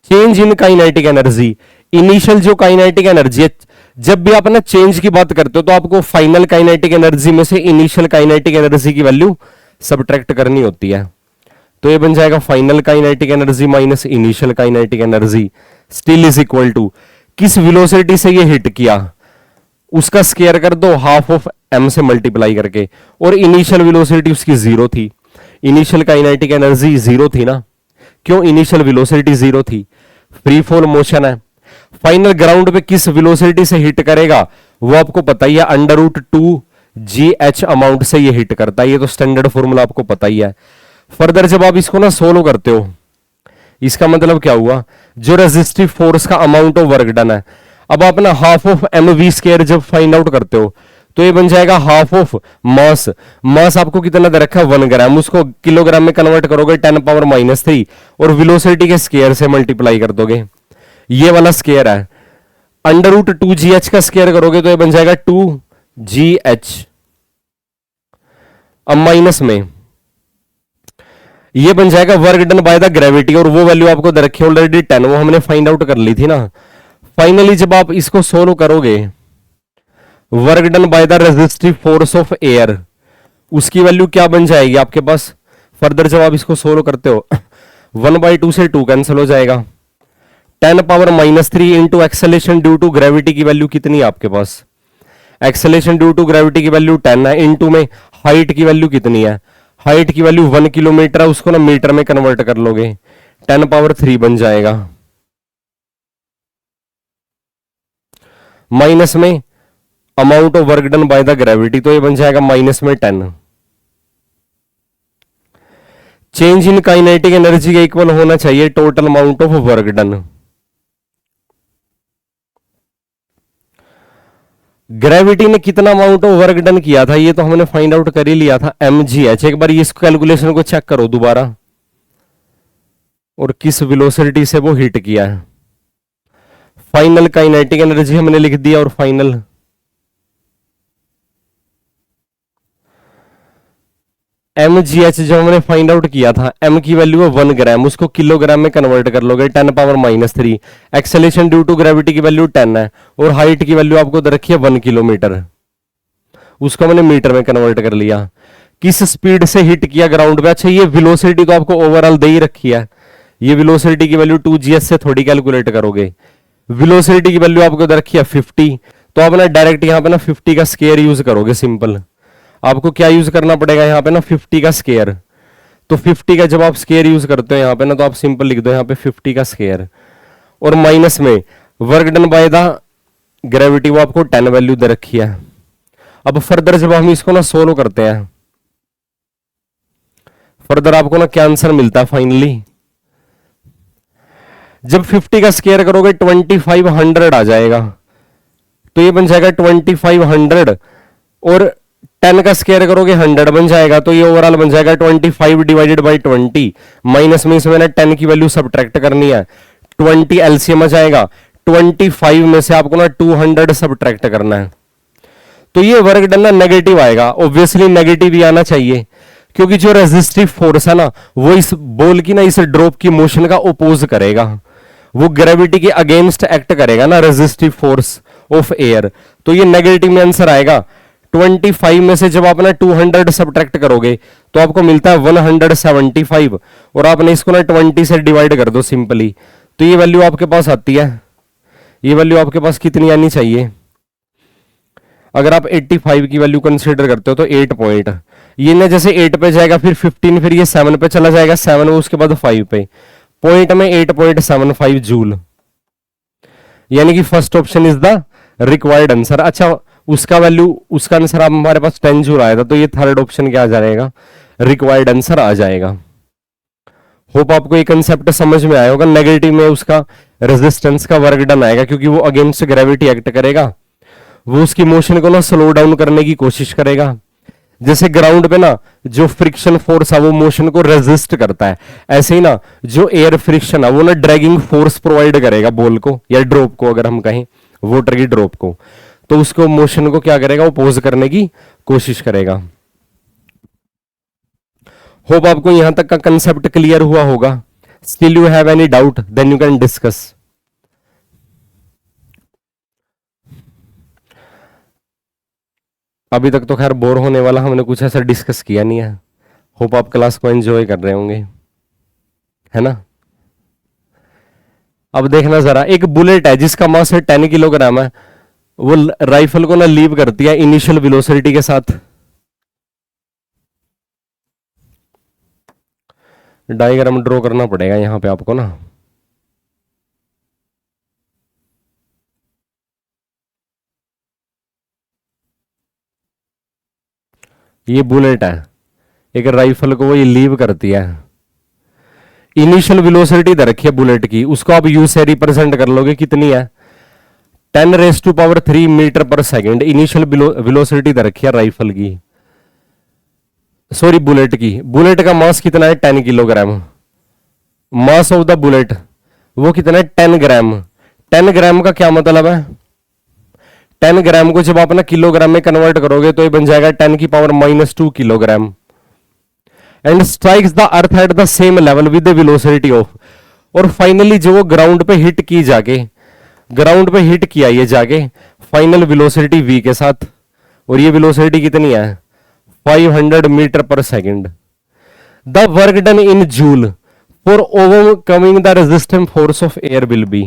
Change in kinetic energy, initial जो काइनेटिक एनर्जी है, जब भी आप ना चेंज की बात करते हो तो आपको फाइनल काइनेटिक एनर्जी में से इनिशियल काइनेटिक एनर्जी की वैल्यू सब्ट्रैक्ट करनी होती है। तो ये बन जाएगा final kinetic energy minus initial kinetic energy, still is equal to, किस वेलोसिटी से ये हिट किया उसका स्क्वायर कर दो, हाफ ऑफ m से मल्टीप्लाई करके, और इनिशियल वेलोसिटी उसकी 0 थी। इनिशियल काइनेटिक एनर्जी जीरो थी ना, क्यों? इनिशियल वेलोसिटी जीरो थी, फ्री फॉल मोशन है। फाइनल ग्राउंड पे किस वेलोसिटी से हिट करेगा वो आपको पता ही है, √2gh अमाउंट से ये हिट करता है, ये तो स्टैंडर्ड फॉर्मूला आपको पता ही है। फर्दर जब आप इसको ना सोल्व करते हो, इसका मतलब क्या हुआ, जो रेजिस्टिव फोर्स का अमाउंट ऑफ वर्क डन है, अब आप ना हाफ ऑफ mv² जब फाइंड आउट करते हो तो ये बन जाएगा हाफ ऑफ मास। मास आपको कितना दे रखा है 1 ग्राम, उसको किलोग्राम में कन्वर्ट करोगे 10⁻³ और वेलोसिटी के स्केयर से मल्टीप्लाई कर दोगे, ये वाला स्केयर है। √2gh का स्केयर करोगे तो ये बन जाएगा 2gh। अब माइनस में ये बन जाएगा work done by the gravity, और वो वैल्यू आपको दे रखी है ऑलरेडी 10, वो हमने फाइंड आउट कर ली थी ना। फाइनली जब आप इसको सोल्व करोगे, work done by the resistive force of air, उसकी वैल्यू क्या बन जाएगी आपके पास? फर्दर जब आप इसको सोल्व करते हो 1/2 से 2 कैंसिल हो जाएगा, 10⁻³ into acceleration due to gravity की वैल्यू कितनी है आपके पास? एक्सेलेरेशन ड्यू टू ग्रेविटी की वैल्यू 10 है, इंटू में हाइट की वैल्यू कितनी है? हाइट की वैल्यू 1 किलोमीटर है, उसको ना मीटर में कन्वर्ट कर लोगे 10⁻³ बन जाएगा। माइनस में amount of work done by the gravity, तो ये बन जाएगा -10। चेंज इन काइनेटिक एनर्जी के इक्वल होना चाहिए total amount of work done. Gravity ने कितना अमाउंट ऑफ वर्क डन किया था ये तो हमने फाइंड आउट कर ही लिया था, mgh। एक बार इस कैलकुलेशन को चेक करो दोबारा, और किस वेलोसिटी से वो हिट किया है। फाइनल काइनेटिक एनर्जी हमने लिख दिया, और फाइनल mgh जब हमने फाइंड आउट किया था, m की वैल्यू है 1 ग्राम, उसको किलोग्राम में कन्वर्ट कर लोगे 10⁻³ एक्सेलेरेशन ड्यू टू ग्रेविटी की वैल्यू 10 है, और हाइट की वैल्यू आपको दे रखी है 1 किलोमीटर, उसको हमने मीटर में कन्वर्ट कर लिया। किस स्पीड से हिट किया ग्राउंड पे? अच्छा, ये वेलोसिटी तो आपको ओवरऑल दे ही रखी है, ये वेलोसिटी की वैल्यू 2gh से थोड़ी कैलकुलेट करोगे। वेलोसिटी की वैल्यू आपको दे रखी है 50, तो आप ना डायरेक्ट यहां पे ना 50 का स्केयर यूज करोगे। सिंपल आपको क्या यूज करना पड़ेगा यहाँ पे ना 50 का स्केयर, तो 50 का जब आप स्केयर यूज करते हो यहाँ पे ना, तो आप सिंपल लिख दो यहाँ पे 50 का स्केयर, और माइनस में work done by the gravity, वो आपको 10 वैल्यू दे रखी है। अब फर्दर जब हम इसको ना सोल्व करते हैं, फर्दर आपको ना क्या आंसर मिलता है फाइनली? जब 50 का स्केयर करोगे 2500 आ जाएगा, तो ये बन जाएगा 2500, और 10 का स्केयर करोगे 100 बन जाएगा, तो ये ओवरऑल बन जाएगा 25 डिवाइडेड बाई 20। माइनस में इसमें ना 10 की वैल्यू सब्ट्रैक्ट करनी है, 20 एलसीएम आ जाएगा, 25 में से आपको ना 200 सब्ट्रैक्ट करना है, तो ये वर्क डन ना नेगेटिव आएगा। ऑब्वियसली नेगेटिव ही आना चाहिए, क्योंकि जो रेजिस्टिव फोर्स है ना, वो इस बॉल की ना इस ड्रॉप की मोशन का ओपोज करेगा, वो ग्रेविटी के अगेंस्ट एक्ट करेगा ना, रेजिस्टिव फोर्स ऑफ एयर, तो ये नेगेटिव में आंसर आएगा। 25 में से जब आप ना 200 सब्ट्रैक्ट करोगे तो आपको मिलता है 175, और आपने इसको ना 20 से डिवाइड कर दो सिंपली, तो ये वैल्यू आपके पास आती है। ये वैल्यू आपके पास कितनी आनी चाहिए? अगर आप 85 की वैल्यू कंसीडर करते हो तो 8 पॉइंट, ये ना जैसे 8 पे जाएगा, फिर 15, फिर ये 7 पे चला जाएगा, 7 उसके बाद 5 पे, पॉइंट में 8.75 जूल, यानी कि first option is the required answer. अच्छा, उसका वैल्यू, उसका आंसर आप हमारे पास 10 जूल आया था, तो ये थर्ड ऑप्शन क्या आ जाएगा? रिक्वायर्ड आंसर आ जाएगा। होप आपको ये कंसेप्ट समझ में आया होगा। नेगेटिव में उसका रेजिस्टेंस का वर्क डन आएगा, क्योंकि वो अगेंस्ट ग्रेविटी एक्ट करेगा, वो उसकी मोशन को ना स्लो डाउन करने की कोशिश करेगा। जैसे ग्राउंड पे ना जो फ्रिक्शन फोर्स है वो मोशन को रेजिस्ट करता है, ऐसे ही ना जो एयर फ्रिक्शन है वो ना ड्रैगिंग फोर्स प्रोवाइड करेगा बॉल को या ड्रॉप को, अगर हम कहें वाटर की ड्रॉप को, तो उसको मोशन को क्या करेगा? अपोज करने की कोशिश करेगा। होप आपको यहां तक का कंसेप्ट क्लियर हुआ होगा। Still you have any doubt then you can discuss. अभी तक तो खैर बोर होने वाला हमने कुछ ऐसा डिस्कस किया नहीं है। होप आप क्लास को एंजॉय कर रहे होंगे, है ना? अब देखना जरा, एक बुलेट है जिसका मास 10 किलोग्राम है, वो राइफल को ना लीव करती है इनिशियल वेलोसिटी के साथ। डायग्राम ड्रॉ करना पड़ेगा यहां पे आपको ना। ये बुलेट है, एक राइफल को वो ये लीव करती है। इनिशियल वेलोसिटी दे रखी है बुलेट की, उसको आप यू से रिप्रेजेंट कर लोगे, कितनी है 10⁻³ मीटर पर सेकेंड इनिशियल वेलोसिटी दे रखी है राइफल की, सॉरी बुलेट की। बुलेट का मास कितना है 10 kilogram. Mass of the bullet वो कितना है 10 ग्राम। 10 ग्राम का क्या मतलब है, 10 ग्राम को जब आप ना किलोग्राम में कन्वर्ट करोगे तो ये बन जाएगा 10⁻⁻² kilogram. And strikes the earth at the same level with the velocity of, और फाइनली जो वो ग्राउंड पे हिट की जाके, ग्राउंड पे हिट किया ये जाके फाइनल वेलोसिटी v के साथ, और ये वेलोसिटी कितनी है 500 मीटर पर second. The work done in joule for overcoming the resistance force of air will be.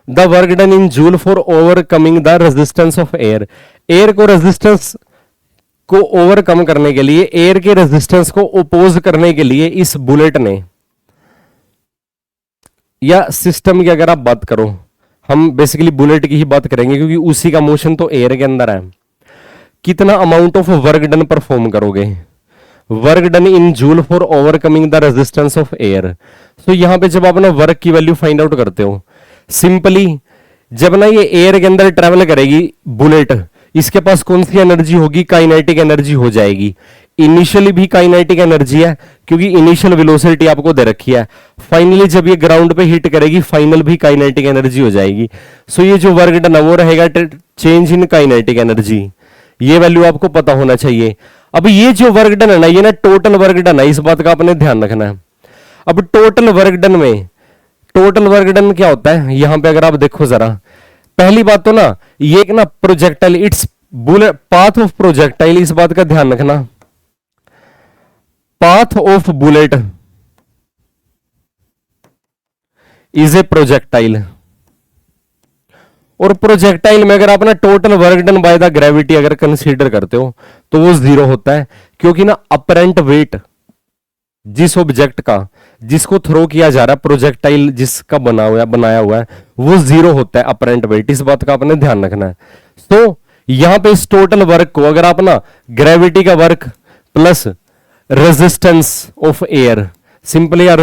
The work done in joule for overcoming the resistance of air. Air को resistance को overcome करने के लिए, air के resistance को oppose करने के लिए इस बुलेट ने, या सिस्टम की अगर आप बात करो, हम बेसिकली बुलेट की ही बात करेंगे क्योंकि उसी का मोशन तो एयर के अंदर है, कितना amount of work done perform करोगे, work done in joule for overcoming the resistance of air. तो यहां पे जब आप ना वर्क की वैल्यू फाइंड आउट करते हो, सिंपली जब ना ये एयर के अंदर ट्रेवल करेगी बुलेट, इसके पास कौन सी एनर्जी होगी, काइनेटिक एनर्जी हो जाएगी। इनिशियली भी काइनेटिक एनर्जी है क्योंकि इनिशियल वेलोसिटी आपको दे रखी है, फाइनली जब ये ग्राउंड पे हिट करेगी फाइनल भी काइनेटिक एनर्जी हो जाएगी। सो ये जो वर्क डन है वो रहेगा चेंज इन काइनेटिक एनर्जी, ये वैल्यू आपको पता होना चाहिए। अब ये जो वर्क डन है ना, ये ना टोटल वर्क डन है, इस बात का आपने ध्यान रखना है। अब टोटल वर्क डन में, टोटल वर्क डन क्या होता है, यहां पे अगर आप देखो जरा, पहली बात तो ना ये ना projectile, it's bullet path of projectile, इस बात का ध्यान रखना, path of bullet is a projectile. और प्रोजेक्टाइल में अगर आप ना total work done by the gravity अगर कंसीडर करते हो तो वो 0 होता है, क्योंकि ना अपरेंट वेट जिस ऑब्जेक्ट का, जिसको थ्रो किया जा रहा है, प्रोजेक्टाइल जिसका बनाया हुआ है वो 0 होता है अपरेंट वेट, इस बात का आपने ध्यान रखना है। तो यहां पे इस टोटल वर्क को अगर आप ना ग्रेविटी का work plus resistance of air, simply या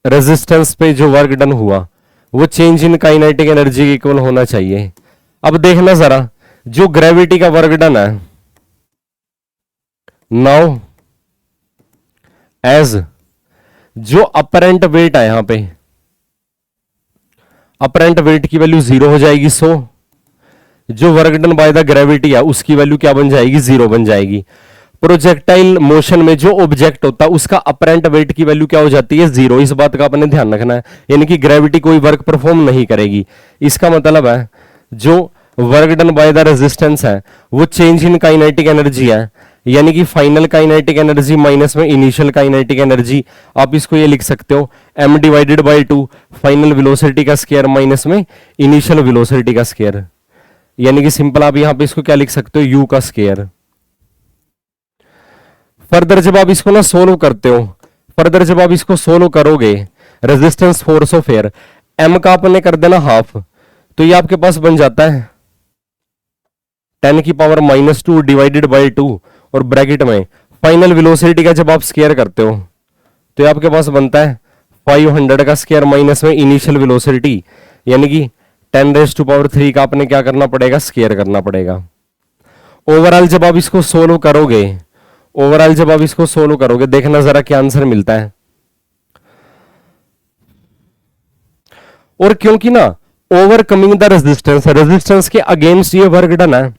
रेजिस्टेंस पे जो वर्क डन हुआ वो चेंज इन काइनेटिक एनर्जी के इक्वल होना चाहिए। अब देखना जरा, जो ग्रेविटी का वर्क डन है, नाउ एज जो अपरेंट वेट है, यहां पे अपरेंट वेट की वैल्यू 0 हो जाएगी। सो जो work done by the gravity है उसकी वैल्यू क्या बन जाएगी, 0 बन जाएगी। प्रोजेक्टाइल मोशन में जो ऑब्जेक्ट होता है उसका अपरेंट वेट की वैल्यू क्या हो जाती है, 0। इस बात का आपने ध्यान रखना है, यानी कि ग्रेविटी कोई वर्क परफॉर्म नहीं करेगी। इसका मतलब है जो work done by the resistance है वो चेंज इन काइनेटिक एनर्जी है, यानी कि फाइनल काइनेटिक एनर्जी माइनस में इनिशियल काइनेटिक एनर्जी। आप इसको ये लिख सकते हो m/2 फाइनल वेलोसिटी का स्क्वायर माइनस में इनिशियल वेलोसिटी का स्क्वायर, यानी कि सिंपल आप यहां पे इसको क्या लिख सकते हो, u का स्क्वायर। फर्दर जब आप इसको ना सोल्व करते हो, फर्दर जब आप इसको सोल्व करोगे, resistance force of air m का आपने कर देना हाफ, तो ये आपके पास बन जाता है 10⁻⁻² डिवाइडेड बाई 2, और ब्रैकेट में फाइनल वेलोसिटी का जब आप स्क्वायर करते हो तो ये आपके पास बनता है 500 का स्क्वायर माइनस में इनिशियल वेलोसिटी, यानी कि 10⁻³ का आपने क्या करना पड़ेगा, स्क्वायर करना पड़ेगा। ओवरऑल जब आप इसको सोल्व करोगे, ओवरऑल जब आप इसको सोल्व करोगे, देखना जरा क्या आंसर मिलता है। और क्योंकि ना ओवरकमिंग द रेजिस्टेंस, रेजिस्टेंस के अगेंस्ट ये वर्क डन है,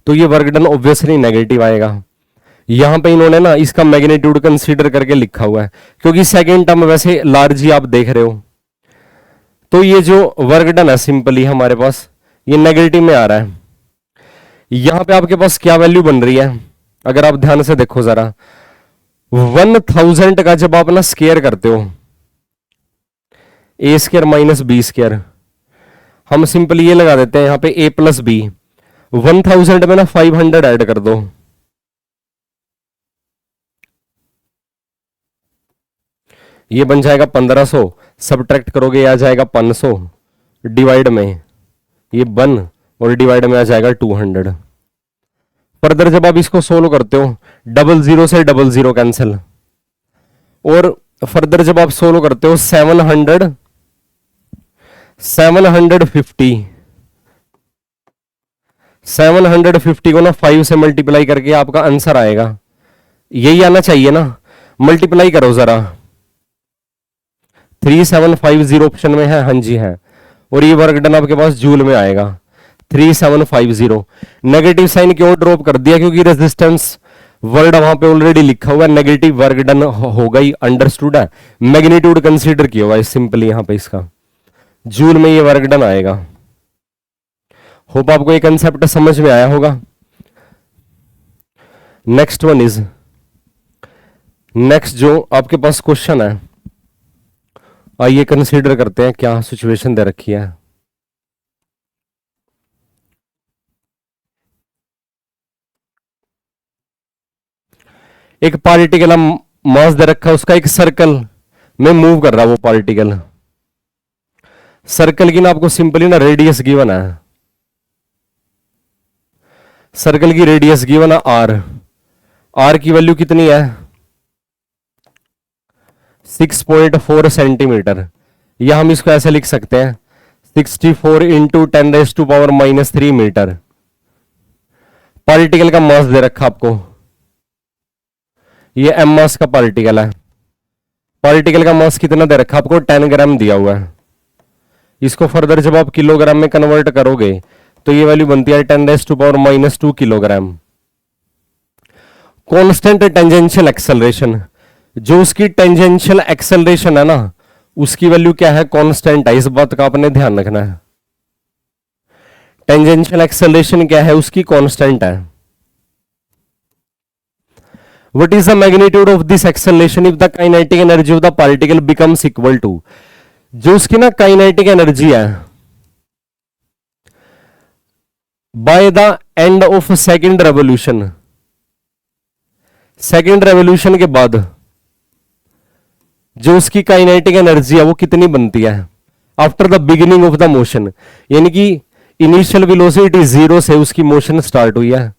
तो ये वर्क डन ऑब्वियसली नेगेटिव आएगा। यहां पे इन्होंने ना इसका मैग्नीट्यूड कंसीडर करके लिखा हुआ है, क्योंकि सेकेंड टर्म वैसे लार्ज ही आप देख रहे हो, तो ये जो वर्क डन है सिंपली हमारे पास ये नेगेटिव में आ रहा है। यहां पे आपके पास क्या वैल्यू बन रही है, अगर आप ध्यान से देखो जरा, 1000 का जब आप ना स्क्वायर करते हो, a² माइनस b², हम सिंपली ये लगा देते हैं यहां पे a प्लस बी, 1000 में ना 500 ऐड कर दो, ये बन जाएगा 1500, सब्ट्रैक्ट करोगे ये आ जाएगा 500, डिवाइड में ये 1 और डिवाइड में आ जाएगा 200। फर्दर जब आप इसको सोल्व करते हो, 00 से 00 कैंसिल, और फर्दर जब आप सोल्व करते हो 750 750 को ना 5 से मल्टीप्लाई करके आपका आंसर आएगा, यही आना चाहिए ना। मल्टीप्लाई करो जरा, 3750 ऑप्शन में है, हाँ जी है, और ये वर्क डन आपके पास जूल में आएगा 3750। नेगेटिव साइन क्यों ड्रॉप कर दिया, क्योंकि रेजिस्टेंस वर्ड वहां पे ऑलरेडी लिखा हुआ है, नेगेटिव वर्क डन होगा ही, अंडरस्टूड है, मैग्नीट्यूड कंसीडर किया हुआ है सिंपली यहां पे, इसका जूल में ये वर्क डन आएगा। होप आपको ये कंसेप्ट समझ में आया होगा। नेक्स्ट वन इज, नेक्स्ट जो आपके पास क्वेश्चन है, आइए कंसीडर करते हैं क्या सिचुएशन दे रखी है। एक पार्टिकल मास दे रखा है, उसका एक सर्कल में मूव कर रहा है वो पार्टिकल। सर्कल की ना आपको सिंपली ना रेडियस गिवन है, सर्कल की रेडियस गिवन है आर, आर की वैल्यू कितनी है 6.4 सेंटीमीटर, या हम इसको ऐसे लिख सकते हैं 64 इंटू 10⁻³ मीटर। पार्टिकल का मास दे रखा आपको, ये एम मास का पार्टिकल है, पार्टिकल का मास कितना दे रखा आपको 10 ग्राम दिया हुआ है। इसको फर्दर जब आप किलोग्राम में कन्वर्ट करोगे तो ये वैल्यू बनती है 10⁻² किलोग्राम। कांस्टेंट टेंजेंशियल एक्सेलरेशन, जो उसकी टेंजेंशियल एक्सेलरेशन है ना, उसकी वैल्यू क्या है कांस्टेंट है, इस बात का आपने ध्यान रखना है। टेंजेंशियल एक्सेलरेशन क्या है, उसकी कांस्टेंट है। What is the magnitude of this acceleration if the kinetic energy of the particle becomes equal to, जो उसकी ना काइनेटिक एनर्जी है by the end of second revolution, second revolution के बाद जो उसकी काइनेटिक एनर्जी है वो कितनी बनती है after the beginning of the motion, यानी कि इनिशियल वेलोसिटी 0 से उसकी मोशन स्टार्ट हुई है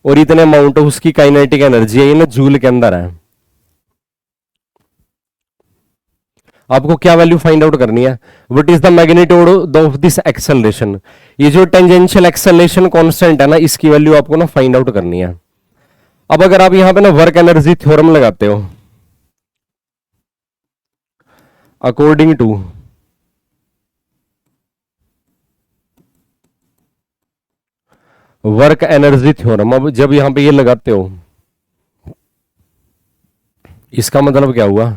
और इतने अमाउंट ऑफ उसकी काइनेटिक एनर्जी है, ये ना जूल के अंदर है। आपको क्या वैल्यू फाइंड आउट करनी है, what is the magnitude of this acceleration, ये जो टेंजेंशियल एक्सेलरेशन कांस्टेंट है ना, इसकी वैल्यू आपको ना फाइंड आउट करनी है। अब अगर आप यहां पे ना वर्क एनर्जी थ्योरम लगाते हो, according to work energy theorem, अब जब यहां पे ये लगाते हो इसका मतलब क्या हुआ,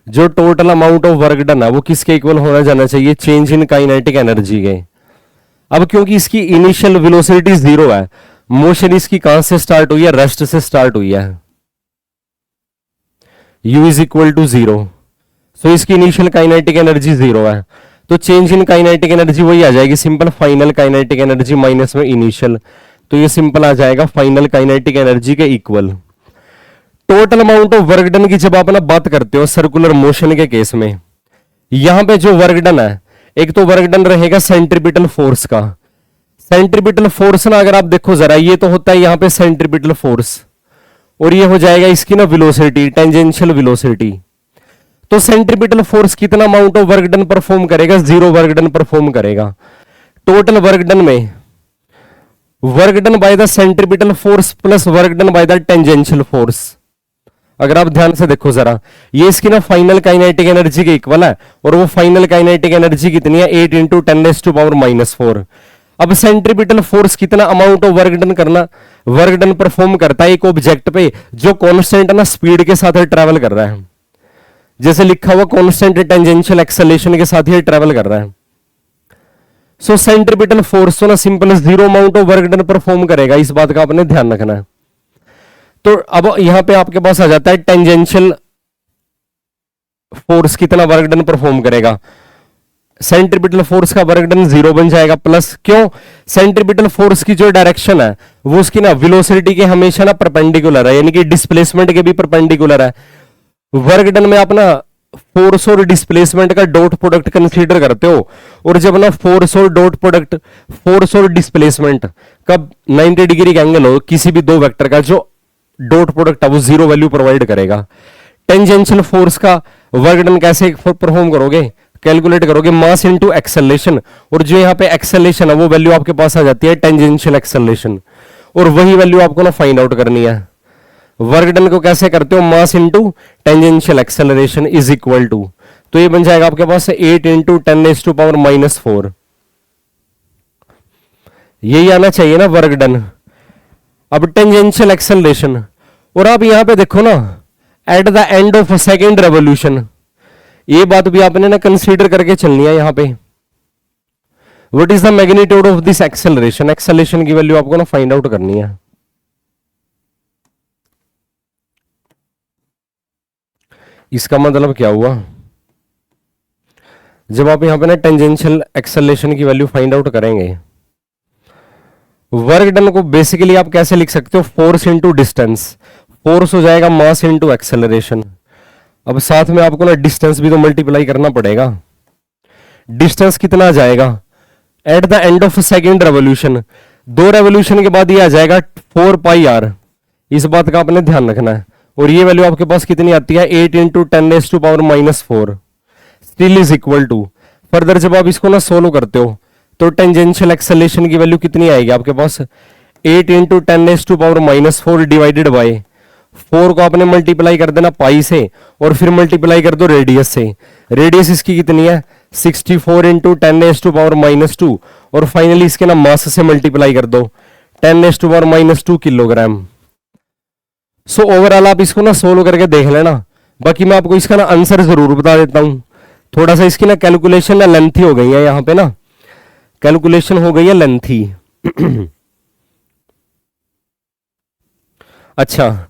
जो total amount of work done है वो किसके इक्वल होना जाना चाहिए, चेंज इन काइनेटिक एनर्जी के। अब क्योंकि इसकी इनिशियल वेलोसिटी 0 है, मोशन इसकी कहां से स्टार्ट हुई है, रेस्ट से स्टार्ट हुई है, u इज इक्वल टू 0, सो इसकी इनिशियल काइनेटिक एनर्जी 0 है, तो चेंज इन काइनेटिक एनर्जी वही आ जाएगी simple final kinetic energy minus में इनिशियल, तो ये सिंपल आ जाएगा फाइनल काइनेटिक एनर्जी के equal. Total amount of work done की जब आप ना बात करते हो सर्कुलर मोशन के केस में, यहां पे जो वर्क डन है, एक तो वर्क डन रहेगा सेंट्रीपिटल फोर्स का, सेंट्रीपिटल फोर्स ना अगर आप देखो जरा, ये तो होता है यहां पे सेंट्रीपिटल फोर्स, और ये हो जाएगा इसकी ना वेलोसिटी, टेंजेंशियल वेलोसिटी। तो सेंट्रीपिटल फोर्स कितना amount of work done perform करेगा, 0 वर्क डन परफॉर्म करेगा। टोटल वर्क डन में work done by the centripetal force plus work done by the tangential force, अगर आप ध्यान से देखो जरा, ये इसकी ना फाइनल काइनेटिक एनर्जी के इक्वल है, और वो फाइनल काइनेटिक एनर्जी कितनी है 8 इंटू 10⁻⁴। अब सेंट्रीपिटल फोर्स कितना अमाउंट ऑफ वर्क डन करना, वर्क डन परफॉर्म करता है एक ऑब्जेक्ट पे जो कांस्टेंट है ना स्पीड के साथ ट्रेवल कर रहा है, जैसे लिखा हुआ कांस्टेंट टेंजेंशियल एक्सेलरेशन के साथ ही ट्रेवल कर रहा है। सो सेंट्रीपिटल फोर्स तो ना simple 0 amount of work done perform करेगा, इस बात का आपने ध्यान रखना है। तो अब यहां पे आपके पास आ जाता है टेंजेंशियल फोर्स कितना वर्क डन परफॉर्म करेगा, सेंट्रीपिटल फोर्स का वर्क डन 0 बन जाएगा, प्लस क्यों, सेंट्रीपिटल फोर्स की जो डायरेक्शन है वो उसकी ना वेलोसिटी के हमेशा ना परपेंडिकुलर है, यानी कि डिस्प्लेसमेंट के भी परपेंडिकुलर है। वर्क डन में आप ना फोर्स और डिस्प्लेसमेंट का डॉट प्रोडक्ट कंसीडर करते हो, और जब ना फोर्स और डॉट प्रोडक्ट, फोर्स और डिस्प्लेसमेंट का 90 डिग्री का एंगल हो किसी भी दो वेक्टर का, जो डॉट प्रोडक्ट है वो 0 वैल्यू प्रोवाइड करेगा। टेंजेंशियल फोर्स का वर्क डन कैसे परफॉर्म करोगे, कैलकुलेट करोगे, मास इनटू एक्सेलरेशन, और जो यहाँ पे एक्सेलरेशन है वो वैल्यू आपके पास आ जाती है टेंजेंशियल एक्सेलरेशन, और वही वैल्यू आपको ना फाइंड आउट करनी है। वर्क डन को कैसे करते हो, mass into tangential acceleration is equal to, तो ये बन जाएगा आपके पास 8 इंटू 10⁻⁻⁴। यही आना चाहिए ना वर्क डन। अब टेंजेंशियल एक्सेलरेशन, और आप यहां पे देखो ना at the end of second revolution, ये बात भी आपने ना कंसीडर करके चलनी है यहां पे। What is the magnitude of this acceleration, acceleration की वैल्यू आपको ना फाइंड आउट करनी है। इसका मतलब क्या हुआ, जब आप यहां पे ना टेंजेंशियल एक्सेलरेशन की वैल्यू फाइंड आउट करेंगे, वर्क डन को बेसिकली आप कैसे लिख सकते हो, फोर्स इंटू डिस्टेंस, फोर्स हो जाएगा मास इंटू एक्सेलरेशन। अब साथ में आपको ना डिस्टेंस भी तो मल्टीप्लाई करना पड़ेगा। डिस्टेंस कितना आ जाएगा at the end of second revolution, 2 revolution के बाद ये आ जाएगा 4 पाई आर, इस बात का आपने ध्यान रखना है। और ये वैल्यू आपके पास कितनी आती है 8 into 10⁻⁻⁴, still is equal to. Further जब आप इसको ना सोल्व करते हो तो टेंजेंशियल एक्सेलरेशन की वैल्यू कितनी आएगी आपके पास, 8 इंटू 10⁻⁴ डिवाइडेड बाय 4 को आपने मल्टीप्लाई कर देना पाई से, और फिर मल्टीप्लाई कर दो रेडियस से। रेडियस इसकी कितनी है 64 इंटू 10⁻⁻², और फाइनली इसके ना मास से मल्टीप्लाई कर दो 10⁻⁻² किलोग्राम। सो ओवरऑल आप इसको ना सोल्व करके देख लेना, बाकी मैं आपको इसका ना आंसर जरूर बता देता हूं। थोड़ा सा इसकी ना कैलकुलेशन ना लेंथी हो गई है, यहां पे ना कैलकुलेशन हो गई है लेंथी। अच्छा,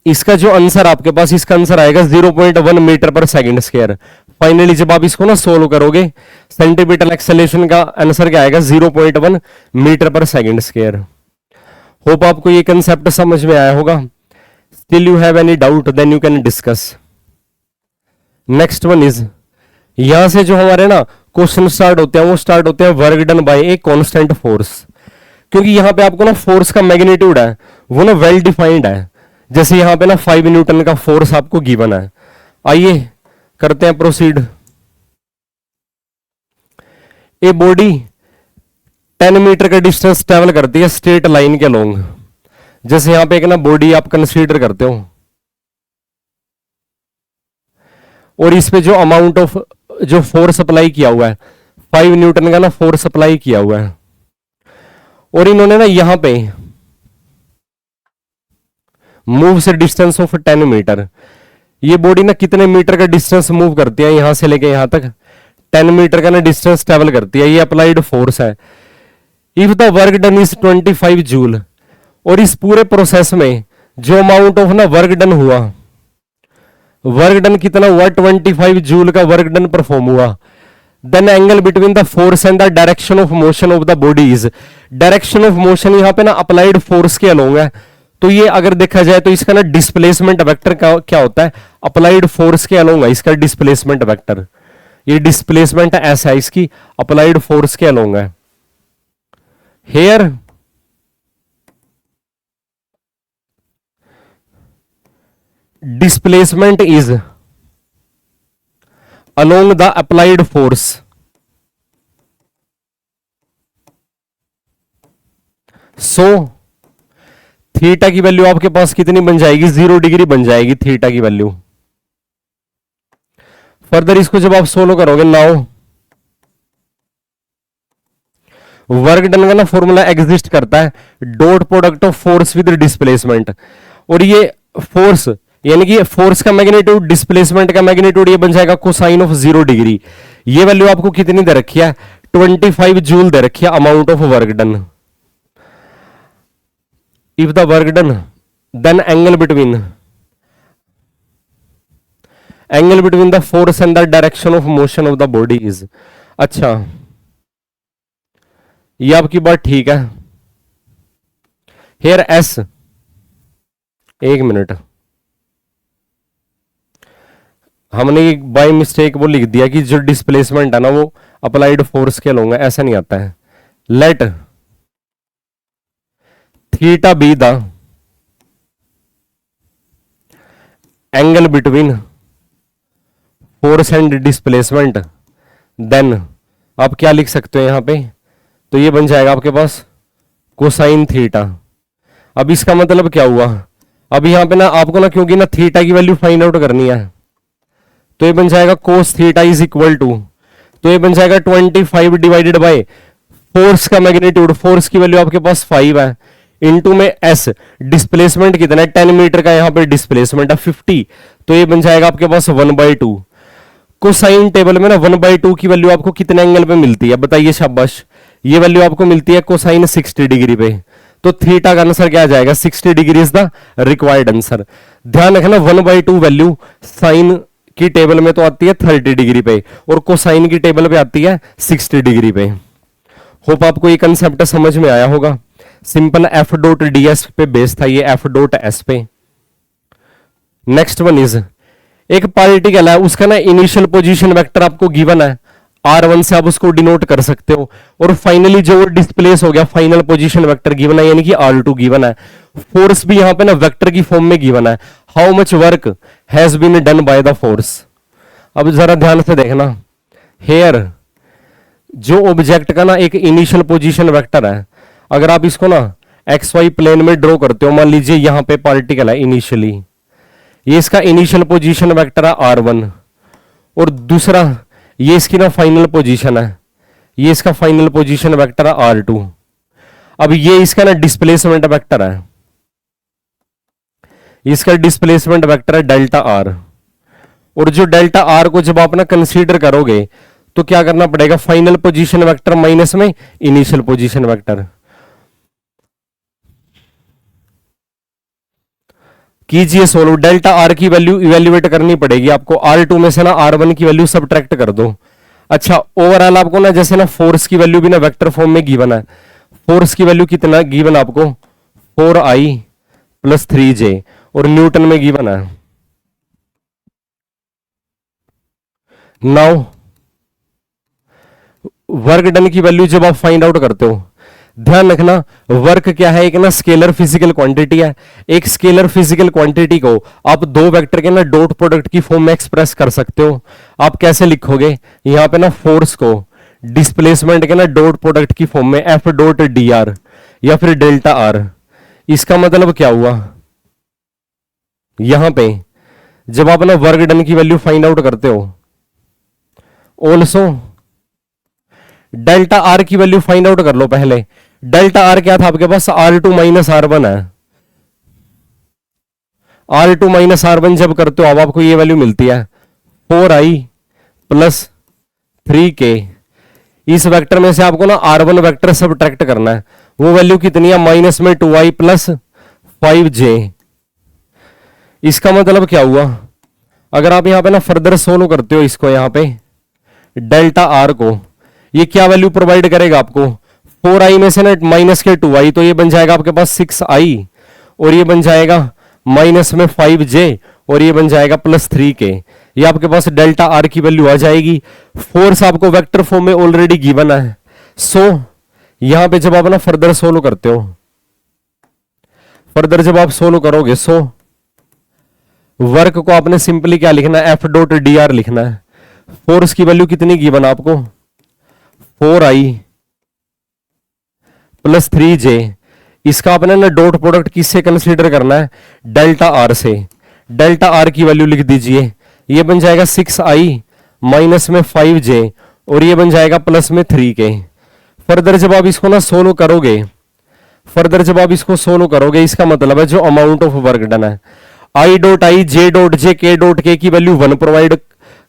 इसका जो आंसर आपके पास, इसका आंसर आएगा 0.1 मीटर पर सेकंड स्क्वायर। फाइनली जब आप इसको ना सोल्व करोगे, सेंटीमीटर एक्सेलरेशन का आंसर क्या आएगा 0.1 मीटर पर सेकंड स्क्वायर। होप आपको ये कंसेप्ट समझ में आया होगा। Still you have any doubt then you can discuss. Next one is, यहां से जो हमारे ना क्वेश्चन स्टार्ट होते हैं वो स्टार्ट होते हैं work done by a constant force, क्योंकि यहां पे आपको ना फोर्स का मैग्नीट्यूड है वो ना वेल डिफाइंड है। जैसे यहां पे ना 5 न्यूटन का फोर्स आपको गिवन है। आइए करते हैं प्रोसीड। ए बॉडी 10 मीटर का डिस्टेंस ट्रेवल करती है स्ट्रेट लाइन के लॉन्ग। जैसे यहां पे एक ना बॉडी आप कंसीडर करते हो, और इस पे जो अमाउंट ऑफ जो फोर्स अप्लाई किया हुआ है 5 न्यूटन का ना फोर्स अप्लाई किया हुआ है, और इन्होंने ना यहां पे मूव से डिस्टेंस ऑफ 10 मीटर, ये बॉडी ना कितने मीटर का डिस्टेंस मूव करती है यहां से लेके यहां तक, 10 मीटर का ना डिस्टेंस ट्रेवल करती है। ये अप्लाइड फोर्स है। If the work done is 25 joule, और इस पूरे प्रोसेस में जो अमाउंट ऑफ ना वर्क डन हुआ, वर्क डन कितना हुआ 25 जूल का वर्क डन परफॉर्म हुआ, then angle between the force and the direction of motion of the body is, direction of motion यहां पे ना अप्लाइड फोर्स के अलोंग है, तो ये अगर देखा जाए तो इसका ना डिस्प्लेसमेंट वेक्टर क्या होता है, अप्लाइड फोर्स के अलोंग है इसका डिस्प्लेसमेंट वेक्टर। ये डिस्प्लेसमेंट ऐसा है इसकी अप्लाइड फोर्स के अलोंग है। Here displacement is along the applied force, so theta की वैल्यू आपके पास कितनी बन जाएगी 0 डिग्री बन जाएगी थीटा की वैल्यू। फर्दर इसको जब आप सोल्व करोगे, नाउ वर्क डन का ना फॉर्मूला एग्जिस्ट करता है dot product of force with displacement, और ये फोर्स यानी कि फोर्स का मैग्नीट्यूड डिस्प्लेसमेंट का मैग्नीट्यूड ये बन जाएगा कोसाइन ऑफ 0 डिग्री। ये वैल्यू आपको कितनी दे रखी है 25 जूल दे रखी है amount of work done. If the work done then angle between the force and the direction of motion of the body is, अच्छा, ये आपकी बात ठीक है। हेयर एस, एक मिनट, हमने बाय मिस्टेक वो लिख दिया कि जो डिस्प्लेसमेंट है ना वो अप्लाइड फोर्स के लूंगा, ऐसा नहीं आता है। Let theta be the angle between force and displacement, then आप क्या लिख सकते हो यहां पे, तो ये बन जाएगा आपके पास कोसाइन थीटा। अब इसका मतलब क्या हुआ, अब यहां पे ना आपको ना, क्योंकि ना थीटा की वैल्यू फाइंड आउट करनी है, तो ये बन जाएगा cos theta is equal to, तो ये बन जाएगा 25 डिवाइडेड बाय फोर्स का मैग्नीट्यूड, फोर्स की वैल्यू आपके पास 5 है, इनटू में एस, डिस्प्लेसमेंट कितना है 10 मीटर का, यहां पे डिस्प्लेसमेंट है 50, तो ये बन जाएगा आपके पास 1/2। कोसाइन टेबल में ना 1/2 की वैल्यू आपको कितने एंगल पे मिलती है बताइए, शाबाश, ये वैल्यू आपको मिलती है कोसाइन 60 डिग्री पे, तो थीटा का आंसर क्या आ जाएगा, 60 degree is the required answer. ध्यान रखना 1/2 वैल्यू साइन की टेबल में तो आती है 30 डिग्री पे, और कोसाइन की टेबल पे आती है 60 डिग्री पे। होप आपको ये कंसेप्ट समझ में आया होगा। Simple F dot D S पे बेस था ये, एफ डॉट एस पे। नेक्स्ट वन इज, एक पार्टिकल है, उसका ना इनिशियल पोजीशन वेक्टर आपको गिवन है, R1 से आप उसको डिनोट कर सकते हो, और फाइनली जो डिस्प्लेस हो गया फाइनल पोजीशन वेक्टर गिवन है, यानी कि R2 गिवन है। फोर्स भी यहां पे ना वेक्टर की फॉर्म में गिवन है, how much work has been done by the force. अब जरा ध्यान से देखना, हेयर जो ऑब्जेक्ट का ना एक इनिशियल पोजीशन वेक्टर है, अगर आप इसको ना एक्स वाई प्लेन में ड्रॉ करते हो, मान लीजिए यहां पे पार्टिकल है इनिशियली, ये इसका इनिशियल पोजीशन वेक्टर है R1, और दूसरा ये इसकी ना फाइनल पोजीशन है, ये इसका फाइनल पोजीशन वेक्टर है R2। अब ये इसका ना डिस्प्लेसमेंट वेक्टर है, इसका डिस्प्लेसमेंट वेक्टर है डेल्टा R, और जो डेल्टा R को जब आप ना कंसीडर करोगे तो क्या करना पड़ेगा, फाइनल पोजीशन वेक्टर माइनस में इनिशियल पोजीशन वेक्टर। कीजिए सोल्व, डेल्टा आर की वैल्यू इवेल्युएट करनी पड़ेगी आपको, R2 में से ना R1 की वैल्यू सब्ट्रैक्ट कर दो। अच्छा, ओवरऑल आपको ना जैसे ना फोर्स की वैल्यू भी ना वेक्टर फॉर्म में गिवन है, फोर्स की वैल्यू कितना गिवन आपको 4I + 3J, और न्यूटन में गिवन है। नाउ वर्क डन की वैल्यू जब आप फाइंड आउट करते हो, ध्यान रखना वर्क क्या है, एक ना स्केलर फिजिकल क्वांटिटी है, एक स्केलर फिजिकल क्वांटिटी को आप दो वेक्टर के ना डॉट प्रोडक्ट की फॉर्म में एक्सप्रेस कर सकते हो। आप कैसे लिखोगे, यहां पे ना फोर्स को डिस्प्लेसमेंट के ना डॉट प्रोडक्ट की फॉर्म में एफ डॉट डी आर या फिर डेल्टा आर। इसका मतलब क्या हुआ, यहां पे जब आप ना वर्क डन की वैल्यू फाइंड आउट करते हो, ऑल्सो डेल्टा आर की वैल्यू फाइंड आउट कर लो पहले। डेल्टा आर क्या था आपके पास, R2 - R1 है, R2 - R1 जब करते हो अब आपको ये वैल्यू मिलती है 4I + 3K। इस वेक्टर में से आपको ना R1 वेक्टर सब्ट्रैक्ट करना है, वो वैल्यू कितनी है, माइनस में 2I + 5J। इसका मतलब क्या हुआ, अगर आप यहां पे ना फर्दर सोल्व करते हो इसको, यहां पे डेल्टा आर को, ये क्या वैल्यू प्रोवाइड करेगा आपको, 4I में से ना माइनस के 2I, तो ये बन जाएगा आपके पास 6I, और ये बन जाएगा माइनस में 5J, और ये बन जाएगा +3K। ये आपके पास डेल्टा आर की वैल्यू आ जाएगी। फोर्स आपको वेक्टर फॉर्म में ऑलरेडी गिवन है, सो यहां पे जब आप ना फर्दर सोल्व करते हो, फर्दर जब आप सोल्व करोगे, सो वर्क को आपने सिंपली क्या लिखना है, एफ डॉट डी आर लिखना है। फोर्स की वैल्यू कितनी गिवन आपको, 4I + 3J। इसका आपने ना डॉट प्रोडक्ट किससे कंसीडर करना है, डेल्टा आर से। डेल्टा आर की वैल्यू लिख दीजिए, ये बन जाएगा 6I माइनस में 5J, और ये बन जाएगा प्लस में 3K। फर्दर जब आप इसको ना सोल्व करोगे, फर्दर जब आप इसको सोल्व करोगे, इसका मतलब है जो अमाउंट ऑफ वर्क डन है, I.I J dot J K dot K की वैल्यू 1 प्रोवाइड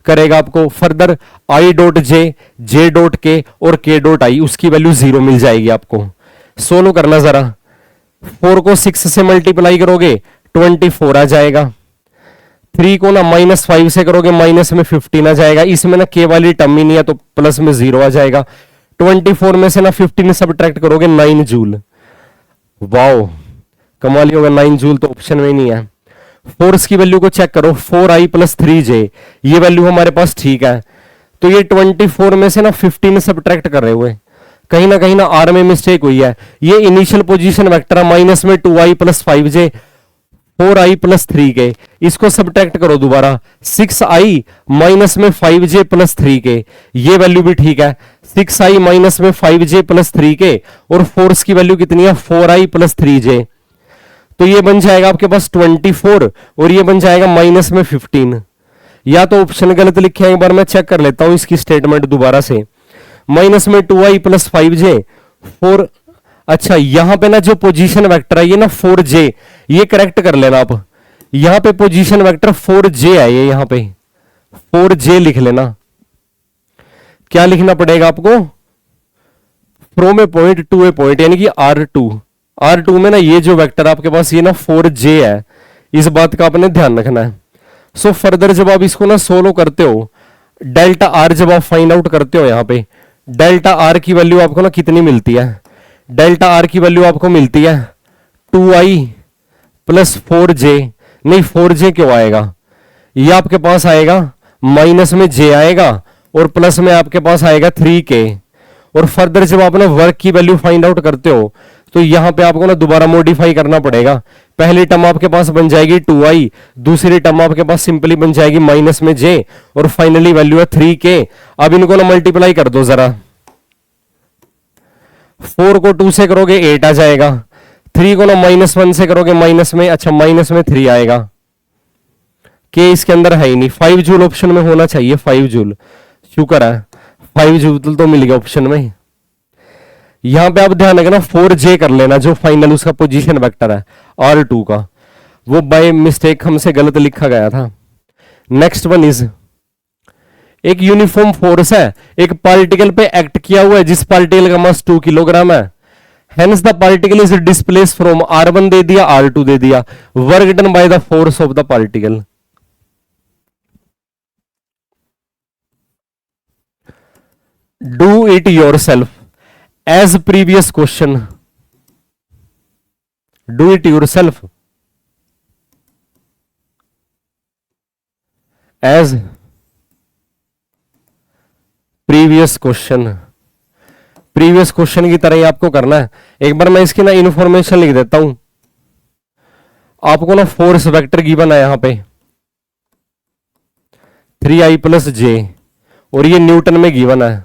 करेगा आपको। Further I.J J dot K और K डॉट I उसकी वैल्यू 0 मिल जाएगी आपको। सोल्व करना जरा, 4 को 6 से मल्टीप्लाई करोगे 24 आ जाएगा, 3 को ना -5 से करोगे माइनस में 15 आ जाएगा, इसमें ना के वाली टर्म ही नहीं है तो प्लस में 0 आ जाएगा। 24 में से ना 15 सब्ट्रैक्ट करोगे 9 जूल। वाओ कमाल ही होगा, 9 जूल तो ऑप्शन में ही नहीं है। फोर्स की वैल्यू को चेक करो, 4i + 3j, ये वैल्यू हमारे पास ठीक है। तो ये 24 में से ना 15 सब्ट्रैक्ट कर रहे हुए, कहीं ना आर में मिस्टेक हुई है। ये इनिशियल पोजीशन वेक्टर है, माइनस में 2i + 5j, 4i + 3k, इसको सब्ट्रैक्ट करो दोबारा, 6i माइनस में 5j + 3k, ये वैल्यू भी ठीक है। 6i माइनस में 5j + 3k, और फोर्स की वैल्यू कितनी है 4i + 3j, तो ये बन जाएगा आपके पास 24 और ये बन जाएगा माइनस में 15। या तो ऑप्शन गलत लिखे हैं, एक बार मैं चेक कर लेता हूं इसकी स्टेटमेंट दोबारा से। माइनस में 2i + 5j 4, अच्छा यहां पे ना जो पोजीशन वेक्टर है ये ना 4j, ये करेक्ट कर लेना आप, यहां पे पोजीशन वेक्टर 4j है, ये यहां पे 4j लिख लेना। क्या लिखना पड़ेगा आपको, from A point two A point, यानी कि R2 में ना ये जो वेक्टर आपके पास ये ना 4j है, इस बात का आपने ध्यान रखना है। सो फर्दर जब आप इसको ना सोल्व करते हो, डेल्टा आर जब आप फाइंड आउट करते हो, यहां पे डेल्टा आर की वैल्यू आपको ना कितनी मिलती है, डेल्टा आर की वैल्यू आपको मिलती है 2i + 4j, नहीं 4j क्यों आएगा, ये आपके पास आएगा माइनस में j आएगा और प्लस में आपके पास आएगा 3k। और फर्दर जब आप ना वर्क की वैल्यू फाइंड आउट करते हो तो यहां पे आपको ना दोबारा मॉडिफाई करना पड़ेगा। पहली टर्म आपके पास बन जाएगी 2i, दूसरी टर्म आपके पास सिंपली बन जाएगी माइनस में j, और फाइनली वैल्यू है 3k। अब इनको ना मल्टीप्लाई कर दो जरा, 4 को 2 से करोगे 8 आ जाएगा, 3 को ना -1 से करोगे माइनस में, अच्छा माइनस में 3 आएगा, k इसके अंदर है ही नहीं। 5 जूल ऑप्शन में होना चाहिए, 5 जूल, शुक्र है 5 जूल तो मिल गया ऑप्शन में। यहां पे आप ध्यान रखना 4j कर लेना, जो फाइनल उसका पोजीशन वेक्टर है R2 का, वो बाय मिस्टेक हमसे गलत लिखा गया था। नेक्स्ट वन इज, एक यूनिफॉर्म फोर्स है, एक पार्टिकल पे एक्ट किया हुआ है जिस पार्टिकल का मास 2 किलोग्राम है, hence the particle is displace from R1 दे दिया, R2 दे दिया, work done by the force of the particle. Do it yourself as previous question, do it yourself as previous question, previous question की तरह ही आपको करना है। एक बार मैं इसकी ना इंफॉर्मेशन लिख देता हूं, आपको ना फोर्स वेक्टर गिवन है यहां पे 3i + j, और ये न्यूटन में गिवन है।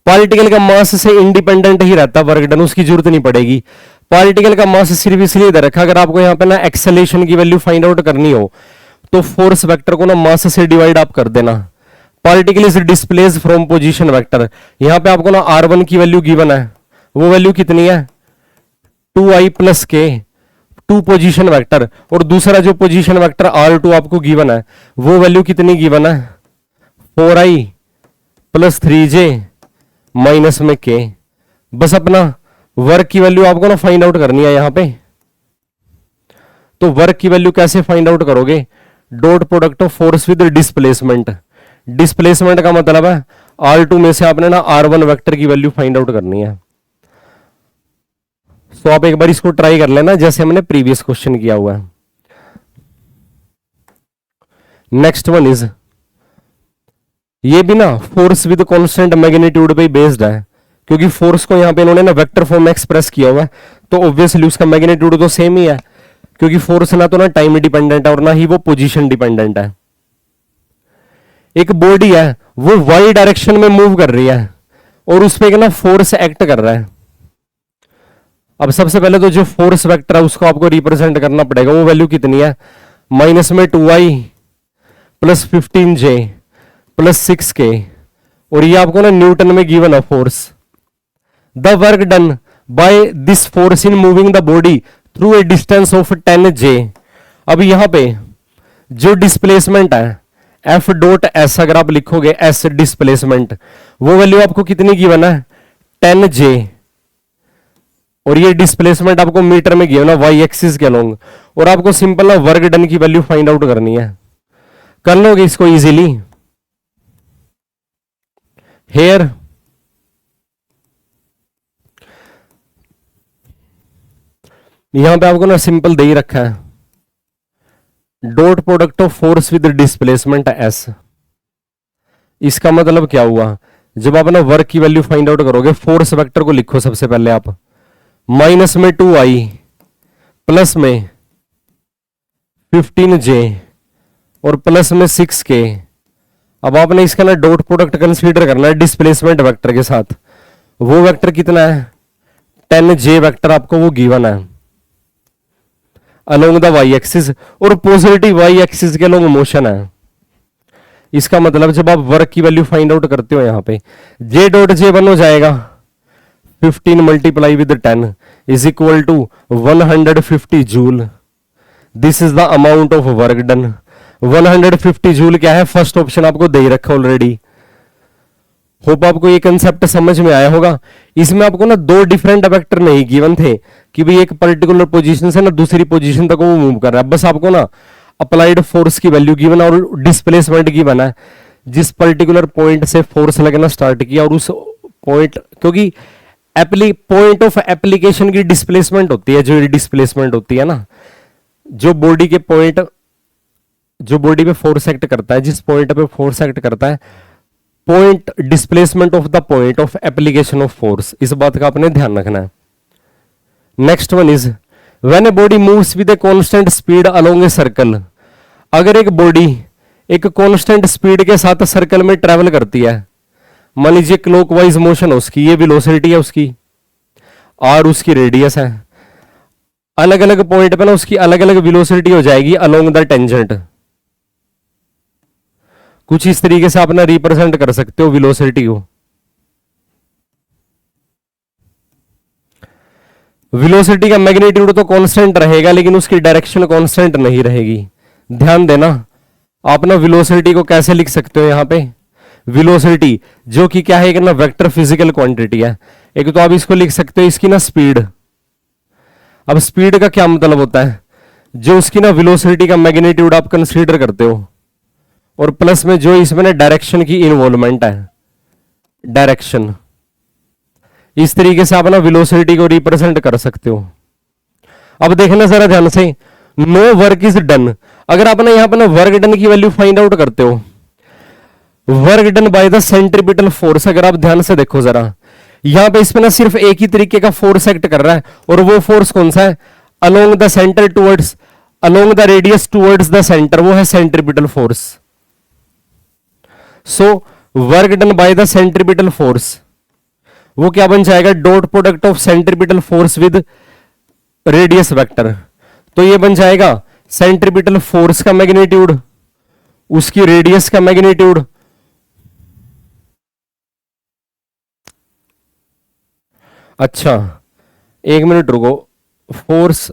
पार्टिकल का मास से इंडिपेंडेंट ही रहता, वर्क डन उसकी जरूरत नहीं पड़ेगी। पार्टिकल का मास सिर्फ इसलिए इधर रखा, अगर आपको यहाँ पे ना एक्सेलेरेशन की वैल्यू फाइंड आउट करनी हो तो फोर्स वेक्टर को ना मास से डिवाइड आप कर देना। Particle is displace from position vector, यहाँ पे आपको ना R1 की वैल्यू गिवन है, वो वैल्यू कितनी है 2i + k, 2 पोजीशन वेक्टर, और दूसरा जो पोजीशन वेक्टर R2 आपको गिवन है वो वैल्यू कितनी गिवन है 4i + 3j माइनस में k। बस अपना वर्क की वैल्यू आपको ना फाइंड आउट करनी है यहां पे। तो वर्क की वैल्यू कैसे फाइंड आउट करोगे, dot product of force with displacement, displacement का मतलब है R2 में से आपने ना R1 वेक्टर की वैल्यू फाइंड आउट करनी है। तो आप एक बार इसको ट्राई कर लेना जैसे हमने प्रीवियस क्वेश्चन किया हुआ है। नेक्स्ट वन इज, ये भी ना फोर्स विद कांस्टेंट मैग्नीट्यूड पे बेस्ड है, क्योंकि फोर्स को यहां पे इन्होंने ना वेक्टर फॉर्म में एक्सप्रेस किया हुआ है, तो ऑब्वियसली उसका मैग्नीट्यूड तो सेम ही है, क्योंकि फोर्स ना तो ना टाइम डिपेंडेंट है और ना ही वो पोजीशन डिपेंडेंट है। एक बॉडी है वो वाई डायरेक्शन में मूव कर रही है और उस पर ना फोर्स एक्ट कर रहा है। अब सबसे पहले तो जो फोर्स वेक्टर है उसको आपको रिप्रेजेंट करना पड़ेगा, वो वैल्यू कितनी है माइनस में 2i + 15j + 6k, और ये आपको ना न्यूटन में गिवन है force. The work done by this force in moving the body through a distance of 10j। अब यहां पे जो डिस्प्लेसमेंट है F.S, अगर आप लिखोगे S डिस्प्लेसमेंट, वो वैल्यू आपको कितनी गिवन है 10j, और ये डिस्प्लेसमेंट आपको मीटर में गिवन है y एक्सिस के अलोंग, और आपको सिंपल ना वर्क डन की वैल्यू फाइंड आउट करनी है। कर लोगे इसको इजीली। हेयर यहां पे आपको ना सिंपल दे ही रखा है, dot product of force with displacement S. इसका मतलब क्या हुआ, जब आप ना वर्क की वैल्यू फाइंड आउट करोगे, फोर्स वेक्टर को लिखो सबसे पहले आप, माइनस में 2i प्लस में 15j और प्लस में 6k। अब आपने इसका ना डॉट प्रोडक्ट कंसीडर करना है डिस्प्लेसमेंट वेक्टर के साथ। वो वेक्टर कितना है, 10j वेक्टर आपको वो गिवन है अलोंग द वाई एक्सिस, और पॉजिटिव वाई एक्सिस के अलोंग मोशन है। इसका मतलब जब आप वर्क की वैल्यू फाइंड आउट करते हो, यहां पे j डॉट j 1 हो जाएगा 15 multiply with 10 is equal to 150 joule. This is the amount of work done. 150 joule क्या है, फर्स्ट ऑप्शन आपको दे रखा ऑलरेडी। होप आपको ये कंसेप्ट समझ में आया होगा। इसमें आपको ना दो डिफरेंट वेक्टर नहीं गिवन थे कि भाई एक पर्टिकुलर पोजीशन से ना दूसरी पोजीशन तक वो मूव कर रहा है, बस आपको ना अप्लाइड फोर्स की वैल्यू गिवन और डिस्प्लेसमेंट गिवन है। जिस पर्टिकुलर पॉइंट से फोर्स लगना स्टार्ट किया और उस पॉइंट, क्योंकि पॉइंट ऑफ एप्लीकेशन की डिस्प्लेसमेंट होती है, जो डिस्प्लेसमेंट होती है ना, जो बॉडी के पॉइंट, जो बॉडी पे फोर्स एक्ट करता है, जिस पॉइंट पे फोर्स एक्ट करता है, point displacement of the point of application of force, इस बात का आपने ध्यान रखना है। Next one is when a body moves with a constant speed along a circle. अगर एक बॉडी एक कांस्टेंट स्पीड के साथ सर्कल में ट्रेवल करती है, मान लीजिए क्लॉकवाइज मोशन उसकी, ये वेलोसिटी है उसकी, और उसकी रेडियस है, अलग अलग पॉइंट पे ना उसकी अलग अलग वेलोसिटी हो जाएगी अलोंग द टेंजेंट। कुछ इस तरीके से आप ना रिप्रेजेंट कर सकते हो वेलोसिटी को। वेलोसिटी का मैग्नीट्यूड तो कांस्टेंट रहेगा, लेकिन उसकी डायरेक्शन कांस्टेंट नहीं रहेगी। ध्यान देना, आप ना वेलोसिटी को कैसे लिख सकते हो, यहां पे वेलोसिटी जो कि क्या है, एक ना वेक्टर फिजिकल क्वांटिटी है। एक तो आप इसको लिख सकते हो इसकी ना स्पीड। अब स्पीड का क्या मतलब होता है, जो उसकी ना वेलोसिटी का मैग्नीट्यूड आप कंसीडर करते हो, और प्लस में जो इसमें ना डायरेक्शन की इन्वॉल्वमेंट है, डायरेक्शन। इस तरीके से आप ना वेलोसिटी को रिप्रेजेंट कर सकते हो। अब देखना जरा ध्यान से, नो वर्क इज डन। अगर आप ना यहां पर ना वर्क डन की वैल्यू फाइंड आउट करते हो, work done by the centripetal force, अगर आप ध्यान से देखो जरा, यहां पे इसमें ना सिर्फ एक ही तरीके का फोर्स एक्ट कर रहा है, और वो फोर्स कौन सा है, along the centre towards, along the radius towards the centre, वो है centripetal force. So work done by the centripetal force वो क्या बन जाएगा, dot product of centripetal force with radius vector. तो ये बन जाएगा सेंट्रीपिटल फोर्स का मैग्नीट्यूड, उसकी रेडियस का मैग्नीट्यूड, अच्छा एक मिनट रुको, force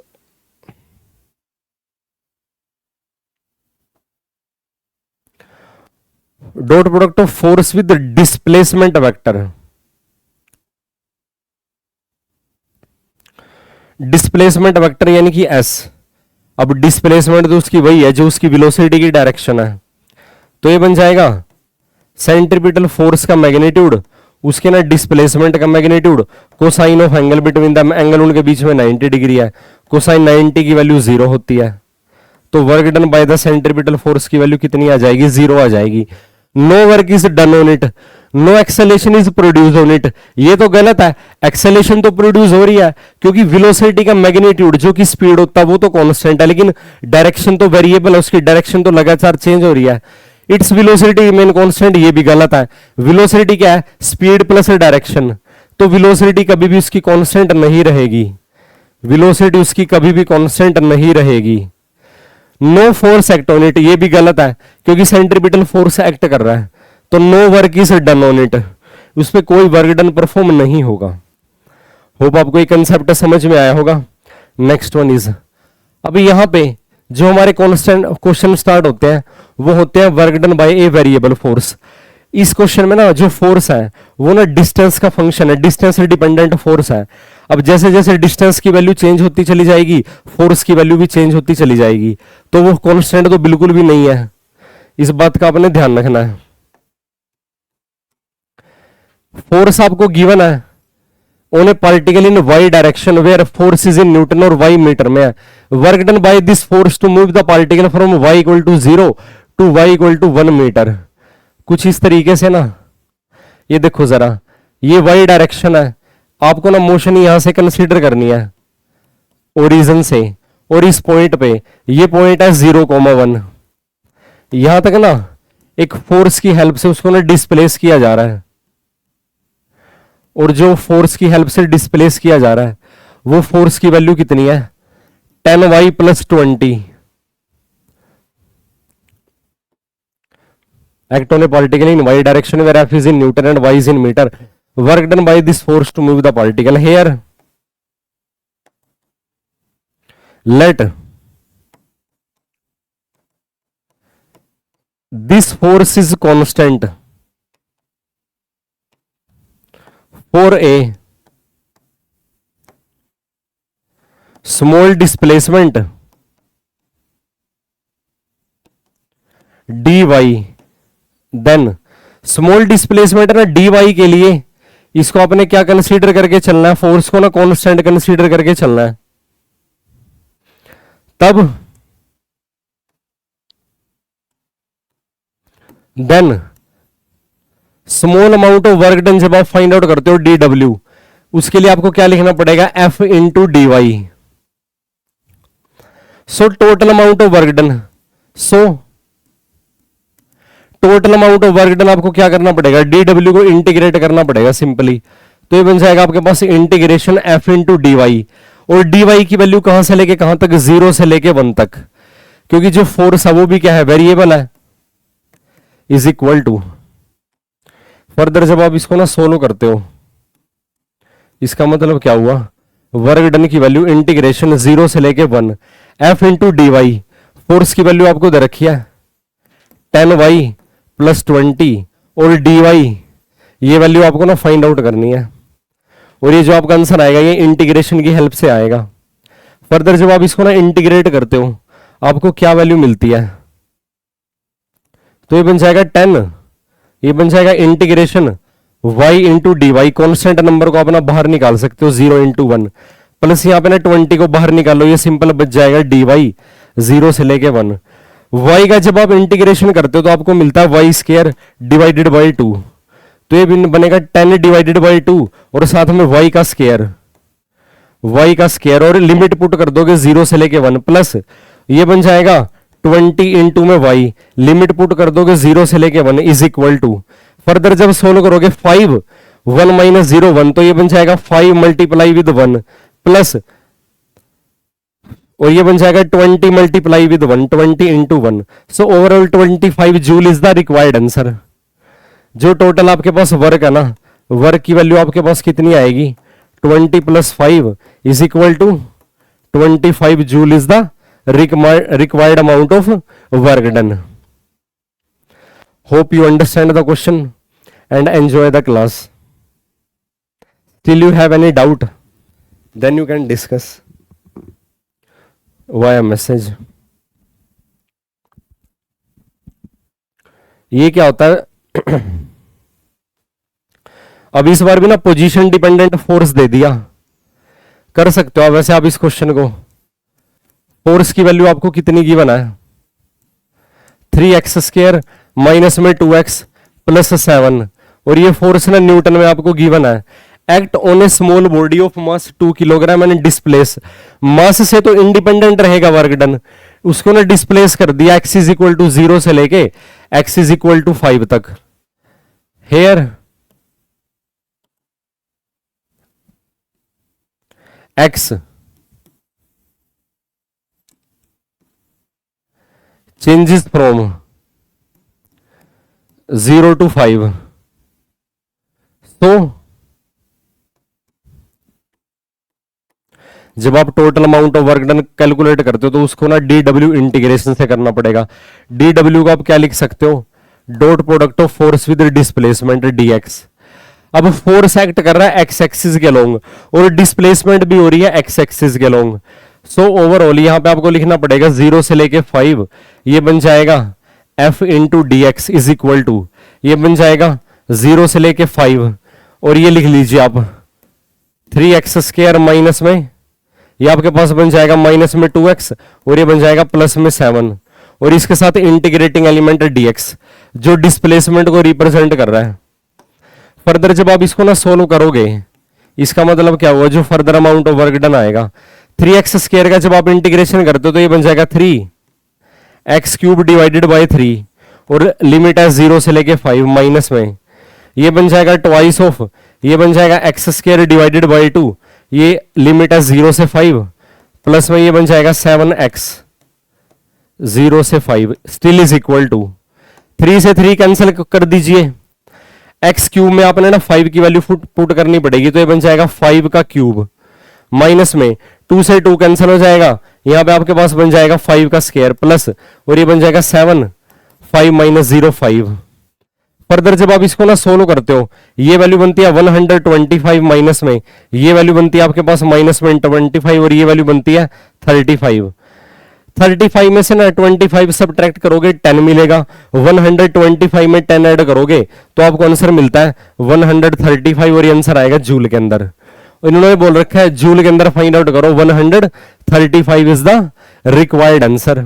dot product of force with displacement vector, displacement vector यानी कि एस। अब डिस्प्लेसमेंट तो उसकी वही है जो उसकी वेलोसिटी की डायरेक्शन है, तो ये बन जाएगा सेंट्रीपिटल फोर्स का मैग्नीट्यूड, उसके ना डिस्प्लेसमेंट का magnitude, cosine of angle between the, angle उनके बीच में 90 डिग्री है, कोसाइन 90 की वैल्यू 0 होती है, तो work done by the centripetal force की वैल्यू कितनी आ जाएगी, 0 आ जाएगी। No work is done on it, no acceleration is produce on it, ये तो गलत है। एक्सेलेरेशन तो प्रोड्यूस हो रही है, क्योंकि वेलोसिटी का मैग्नीट्यूड जो कि स्पीड होता है वो तो कांस्टेंट है, लेकिन डायरेक्शन तो वेरिएबल है, उसकी डायरेक्शन तो लगातार चेंज हो रही है। इट्स वेलोसिटी रिमेन कांस्टेंट, ये भी गलत है। वेलोसिटी क्या है, स्पीड प्लस डायरेक्शन, तो वेलोसिटी कभी भी उसकी कांस्टेंट नहीं रहेगी, वेलोसिटी उसकी कभी भी कांस्टेंट नहीं रहेगी। No force act on it, ये भी गलत है, क्योंकि सेंट्रीपिटल फोर्स एक्ट कर रहा है, तो no work is done on it, उस पर कोई वर्क डन परफॉर्म नहीं होगा। होप आपको ये कंसेप्ट समझ में आया होगा। नेक्स्ट वन इज, अभी यहां पे जो हमारे कॉन्स्टेंट क्वेश्चन स्टार्ट होते हैं वो होते हैं वर्क डन बाय ए वेरिएबल फोर्स। इस क्वेश्चन में ना जो फोर्स है वो ना डिस्टेंस का फंक्शन है, डिस्टेंस डिपेंडेंट फोर्स है। अब जैसे जैसे डिस्टेंस की वैल्यू चेंज होती चली जाएगी फोर्स की वैल्यू भी चेंज होती चली जाएगी, तो वो कांस्टेंट तो बिल्कुल भी नहीं है, इस बात का आपने ध्यान रखना है। फोर्स आपको गिवन है on a particle in y direction where force is in newton और वाई मीटर में है। Work done by this force to move the particle from y equal to 0 to y equal to 1 metre. कुछ इस तरीके से ना, ये देखो जरा, ये वाई डायरेक्शन है, आपको ना मोशन यहां से कंसीडर करनी है ओरिजिन से, और इस पॉइंट पे, ये पॉइंट है 0,1, यहां तक ना एक फोर्स की हेल्प से उसको ना डिस्प्लेस किया जा रहा है, और जो फोर्स की हेल्प से डिस्प्लेस किया जा रहा है वो फोर्स की वैल्यू कितनी है 10y + 20। act on a particle in y direction where f is in Newton and y is in meter. Work done by this force to move the particle. Here, let this force is constant for a small displacement dy। Then small displacement ना d y के लिए इसको आपने क्या consider करके चलना है, force को ना कांस्टेंट कंसीडर करके चलना है। तब then small amount of work done जब आप फाइंड आउट करते हो डी डब्ल्यू, उसके लिए आपको क्या लिखना पड़ेगा f into d y. So total amount of work done, so total amount of work done आपको क्या करना पड़ेगा डी डब्ल्यू को इंटीग्रेट करना पड़ेगा सिंपली, तो ये बन जाएगा आपके पास integration F into d y. और डी वाई की वैल्यू कहां से लेके कहां तक 0 से लेके 1 तक, क्योंकि जो फोर्स है वो भी क्या है वेरिएबल है, इज इक्वल टू। फर्दर जब आप इसको ना सोल्व करते हो इसका मतलब क्या हुआ, वर्क डन की वैल्यू इंटीग्रेशन 0 से लेके 1 f into d y, force की वैल्यू आपको दे रखी है 10y + 20 और dy ये वैल्यू आपको ना फाइंड आउट करनी है, और ये जो आपका आंसर आएगा ये इंटीग्रेशन की हेल्प से आएगा। फर्दर जब आप इसको ना इंटीग्रेट करते हो आपको क्या वैल्यू मिलती है, तो ये बन जाएगा 10, ये बन जाएगा integration y into d y, constant number को आप ना बाहर निकाल सकते हो 0 × 1, प्लस यहाँ पे ना 20 को बाहर निकालो, ये सिंपल बच जाएगा dy 0 से लेके 1। y का जब आप इंटीग्रेशन करते हो तो आपको मिलता है y² डिवाइडेड बाई 2, तो ये बनेगा 10 डिवाइडेड बाई 2 और साथ में y का स्क्वायर, और लिमिट पुट कर दोगे 0 से लेके 1, प्लस ये बन जाएगा 20 इंटू में y, लिमिट पुट कर दोगे 0 से लेके 1 इज इक्वल टू। फर्दर जब सोल्व करोगे 5 1 - 0 1, तो ये बन जाएगा 5 मल्टीप्लाई विद 1 प्लस, और ये बन जाएगा 20 multiply with 1 20 into 1, so overall 25 joule is the required answer. जो टोटल आपके पास वर्क है ना, वर्क की वैल्यू आपके पास कितनी आएगी 20 + 5 is equal to 25 joule is the required amount of work done. Hope you understand the question and enjoy the class. Till you have any doubt, then you can discuss via message. ये क्या होता है अब इस बार भी ना position dependent force दे दिया, कर सकते हो आप वैसे आप इस क्वेश्चन को। फोर्स की वैल्यू आपको कितनी गिवन है 3x² माइनस में 2x + 7, और ये फोर्स ना न्यूटन में आपको गिवन है। Act on a small body of mass 2 kilogram and displace, mass से तो इंडिपेंडेंट रहेगा वर्क डन, उसको ना डिस्प्लेस कर दिया x = 0 से लेके x = 5 तक। Here x changes from 0 to 5, so जब आप total amount of work done calculate करते हो तो उसको ना डी डब्ल्यू इंटीग्रेशन से करना पड़ेगा। डी डब्ल्यू को आप क्या लिख सकते हो dot product of force with displacement dx। अब फोर्स एक्ट कर रहा है एक्स एक्सिस के अलोंग और डिस्प्लेसमेंट भी हो रही है एक्स एक्सिस के अलोंग। सो ओवरऑल यहां पे आपको लिखना पड़ेगा 0 से लेके 5, ये बन जाएगा F into d x is equal to, ये बन जाएगा 0 से लेके 5 और ये लिख लीजिए आप 3x स्क्वायर माइनस में, ये आपके पास बन जाएगा माइनस में 2x और ये बन जाएगा प्लस में 7 और इसके साथ इंटीग्रेटिंग एलिमेंट dx जो डिस्प्लेसमेंट को रिप्रेजेंट कर रहा है। फर्दर जब आप इसको ना सोल्व करोगे इसका मतलब क्या हुआ, जो further amount of work done आएगा 3x स्क्वायर का जब आप इंटीग्रेशन करते हो तो ये बन जाएगा 3x क्यूब डिवाइडेड बाय 3 और लिमिट है 0 से लेके 5 माइनस में, ये बन जाएगा ट्वाइस ऑफ, ये बन जाएगा एक्स स्क्वायर डिवाइडेड बाय 2, ये लिमिट है 0 से 5 प्लस में ये बन जाएगा 7x 0 से 5 स्टिल इज इक्वल टू 3 से 3 कैंसिल कर दीजिए, एक्स क्यूब में आपने ना 5 की वैल्यू पुट करनी पड़ेगी तो ये बन जाएगा 5 का क्यूब माइनस में 2 से 2 कैंसिल हो जाएगा, यहां पे आपके पास बन जाएगा 5 का स्क्वायर प्लस और ये बन जाएगा 7 5 माइनस 0 5। फर्दर जब आप इसको ना सोल्व करते हो ये वैल्यू बनती है 125 माइनस में, ये वैल्यू बनती है आपके पास माइनस में 25 और ये वैल्यू बनती है 35 में से ना 25 सब्ट्रैक्ट करोगे 10 मिलेगा, 125 में 10 ऐड करोगे तो आपको आंसर मिलता है 135 और ये आंसर आएगा जूल के अंदर। इन्होंने बोल रखा है जूल के अंदर फाइंड आउट करो, 135 is the required answer.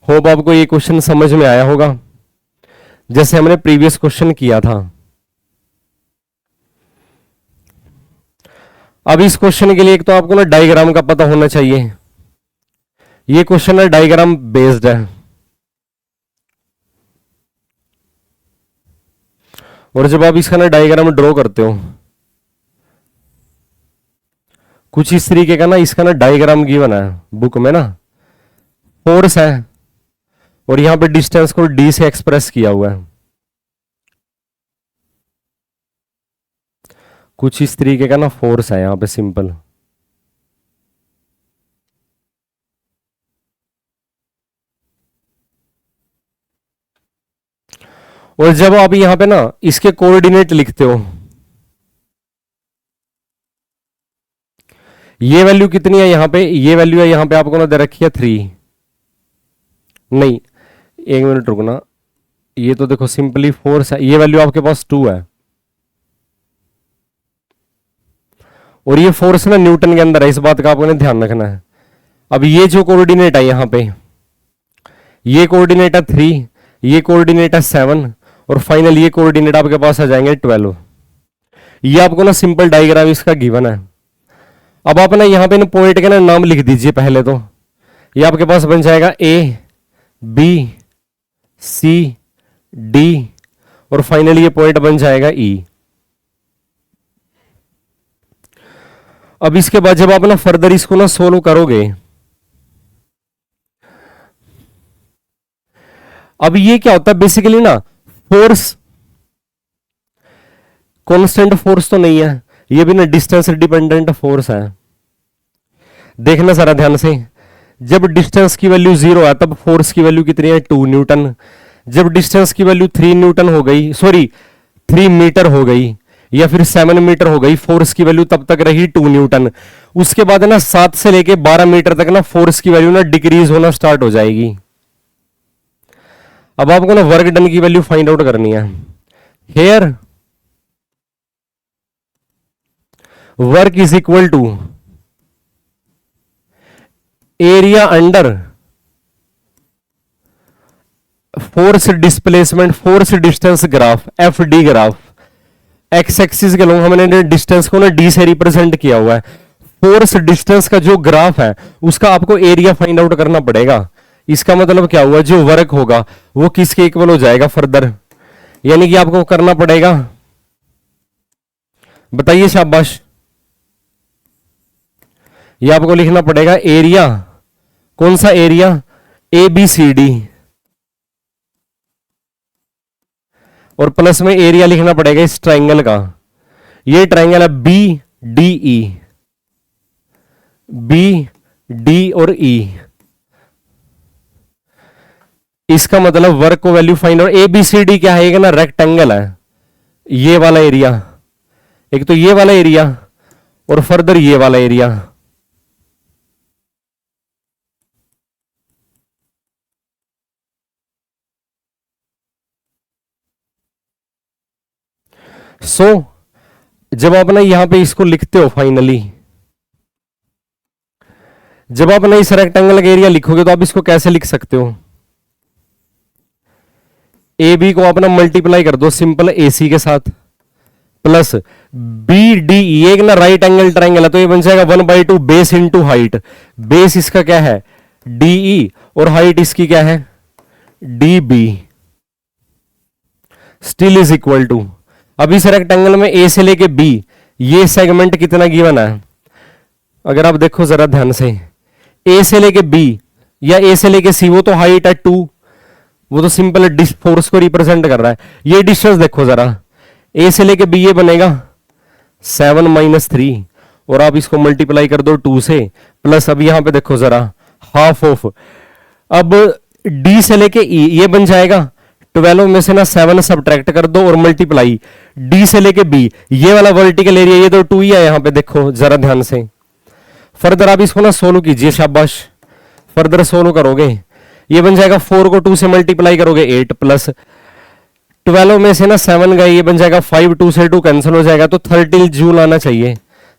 Hope आपको ये क्वेश्चन समझ में आया होगा जैसे हमने प्रीवियस क्वेश्चन किया था। अब इस क्वेश्चन के लिए एक तो आपको ना डायग्राम का पता होना चाहिए, ये क्वेश्चन है डायग्राम बेस्ड है और जब आप इसका ना डायग्राम ड्रॉ करते हो कुछ इस तरीके का ना इसका ना डायग्राम गिवन है बुक में ना, फोर्स है और यहां पे डिस्टेंस को d से एक्सप्रेस किया हुआ है, कुछ इस तरीके का ना फोर्स है यहां पे सिंपल। और जब आप यहां पे ना इसके कोऑर्डिनेट लिखते हो, ये वैल्यू कितनी है यहां पे, ये वैल्यू है यहां पे आपको ना दे रखी है 3, नहीं 1 मिनट रुकना, ये तो देखो सिंपली फोर्स है, ये वैल्यू आपके पास 2 है और ये फोर्स ना न्यूटन के अंदर है, इस बात का आपको ध्यान रखना है। अब ये जो कोऑर्डिनेट है यहां पे, ये कोऑर्डिनेट है 3, ये कोऑर्डिनेट है 7 और फाइनल ये कोऑर्डिनेट आपके पास आ जाएंगे 12। ये आपको ना सिंपल डायग्राम इसका गिवन है। अब आप ना यहां पे ना पॉइंट के ना नाम लिख दीजिए पहले तो, ये आपके पास बन जाएगा A B C D और फाइनली ये पॉइंट बन जाएगा E। अब इसके बाद जब आप ना फर्दर इसको ना सोल्व करोगे, अब ये क्या होता है बेसिकली ना, फोर्स कांस्टेंट फोर्स तो नहीं है, ये भी ना डिस्टेंस डिपेंडेंट फोर्स है। देखना सारा ध्यान से, जब डिस्टेंस की वैल्यू 0 है तब फोर्स की वैल्यू कितनी है 2 न्यूटन, जब डिस्टेंस की वैल्यू 3 न्यूटन हो गई, सॉरी 3 मीटर हो गई या फिर 7 मीटर हो गई, फोर्स की वैल्यू तब तक रही 2 न्यूटन। उसके बाद ना 7 से लेके 12 मीटर तक ना फोर्स की वैल्यू ना डिक्रीज होना स्टार्ट हो जाएगी। अब आपको ना वर्क डन की वैल्यू फाइंड आउट करनी है। Here work is equal to area under force displacement force distance graph f d graph, x axis के लोग हमने डिस्टेंस को ना डी से रिप्रेजेंट किया हुआ है। फोर्स डिस्टेंस का जो ग्राफ है उसका आपको एरिया फाइंड आउट करना पड़ेगा। इसका मतलब क्या हुआ, जो वर्क होगा वो किसके इक्वल हो जाएगा फर्दर, यानी कि आपको करना पड़ेगा, बताइए शाबाश, ये आपको लिखना पड़ेगा एरिया, कौन सा area, a B C d और प्लस में एरिया लिखना पड़ेगा इस ट्राइंगल का, ये ट्राइंगल है b d e, b d और ई, इसका मतलब वर्क को वैल्यू फाइंड, और ए बी सी डी क्या है, एक ना रेक्टेंगल है, ये वाला एरिया, एक तो ये वाला एरिया और फर्दर ये वाला एरिया। सो जब आप ना यहां पे इसको लिखते हो फाइनली, जब आप ना इस रेक्टेंगल का एरिया लिखोगे तो आप इसको कैसे लिख सकते हो, ए बी को आप ना मल्टीप्लाई कर दो सिंपल ए सी के साथ, प्लस बी डी, ये एक ना राइट एंगल ट्राइंगल है, तो ये बन जाएगा 1/2 बेस इंटू हाइट। बेस इसका क्या है डीई और हाइट इसकी क्या है D B, still is equal to, अब इस रेक्टेंगल में ए से लेके बी ये सेगमेंट कितना गिवन है, अगर आप देखो जरा ध्यान से, ए से लेके बी या ए से लेके सी, वो तो हाइट है 2, वो तो सिंपल फोर्स को रिप्रेजेंट कर रहा है। ये डिस्टेंस देखो जरा, ए से लेके बी ये बनेगा 7 - 3, और आप इसको मल्टीप्लाई कर दो 2 से, प्लस अब यहां पे देखो जरा हाफ ऑफ, अब डी से लेके ई ये बन जाएगा 12 में से ना 7 सब्ट्रैक्ट कर दो और मल्टीप्लाई डी से लेके बी, ये वाला वर्टिकल एरिया ये तो 2 ही है, यहां पे देखो जरा ध्यान से। फर्दर आप इसको ना सोल्व कीजिए, शाबाश, फर्दर सोल्व करोगे ये बन जाएगा 4 को 2 से मल्टीप्लाई करोगे 8, प्लस 12 में से ना 7 गए, ये बन जाएगा 5, 2 से 2 कैंसिल हो जाएगा, तो 13 जूल आना चाहिए।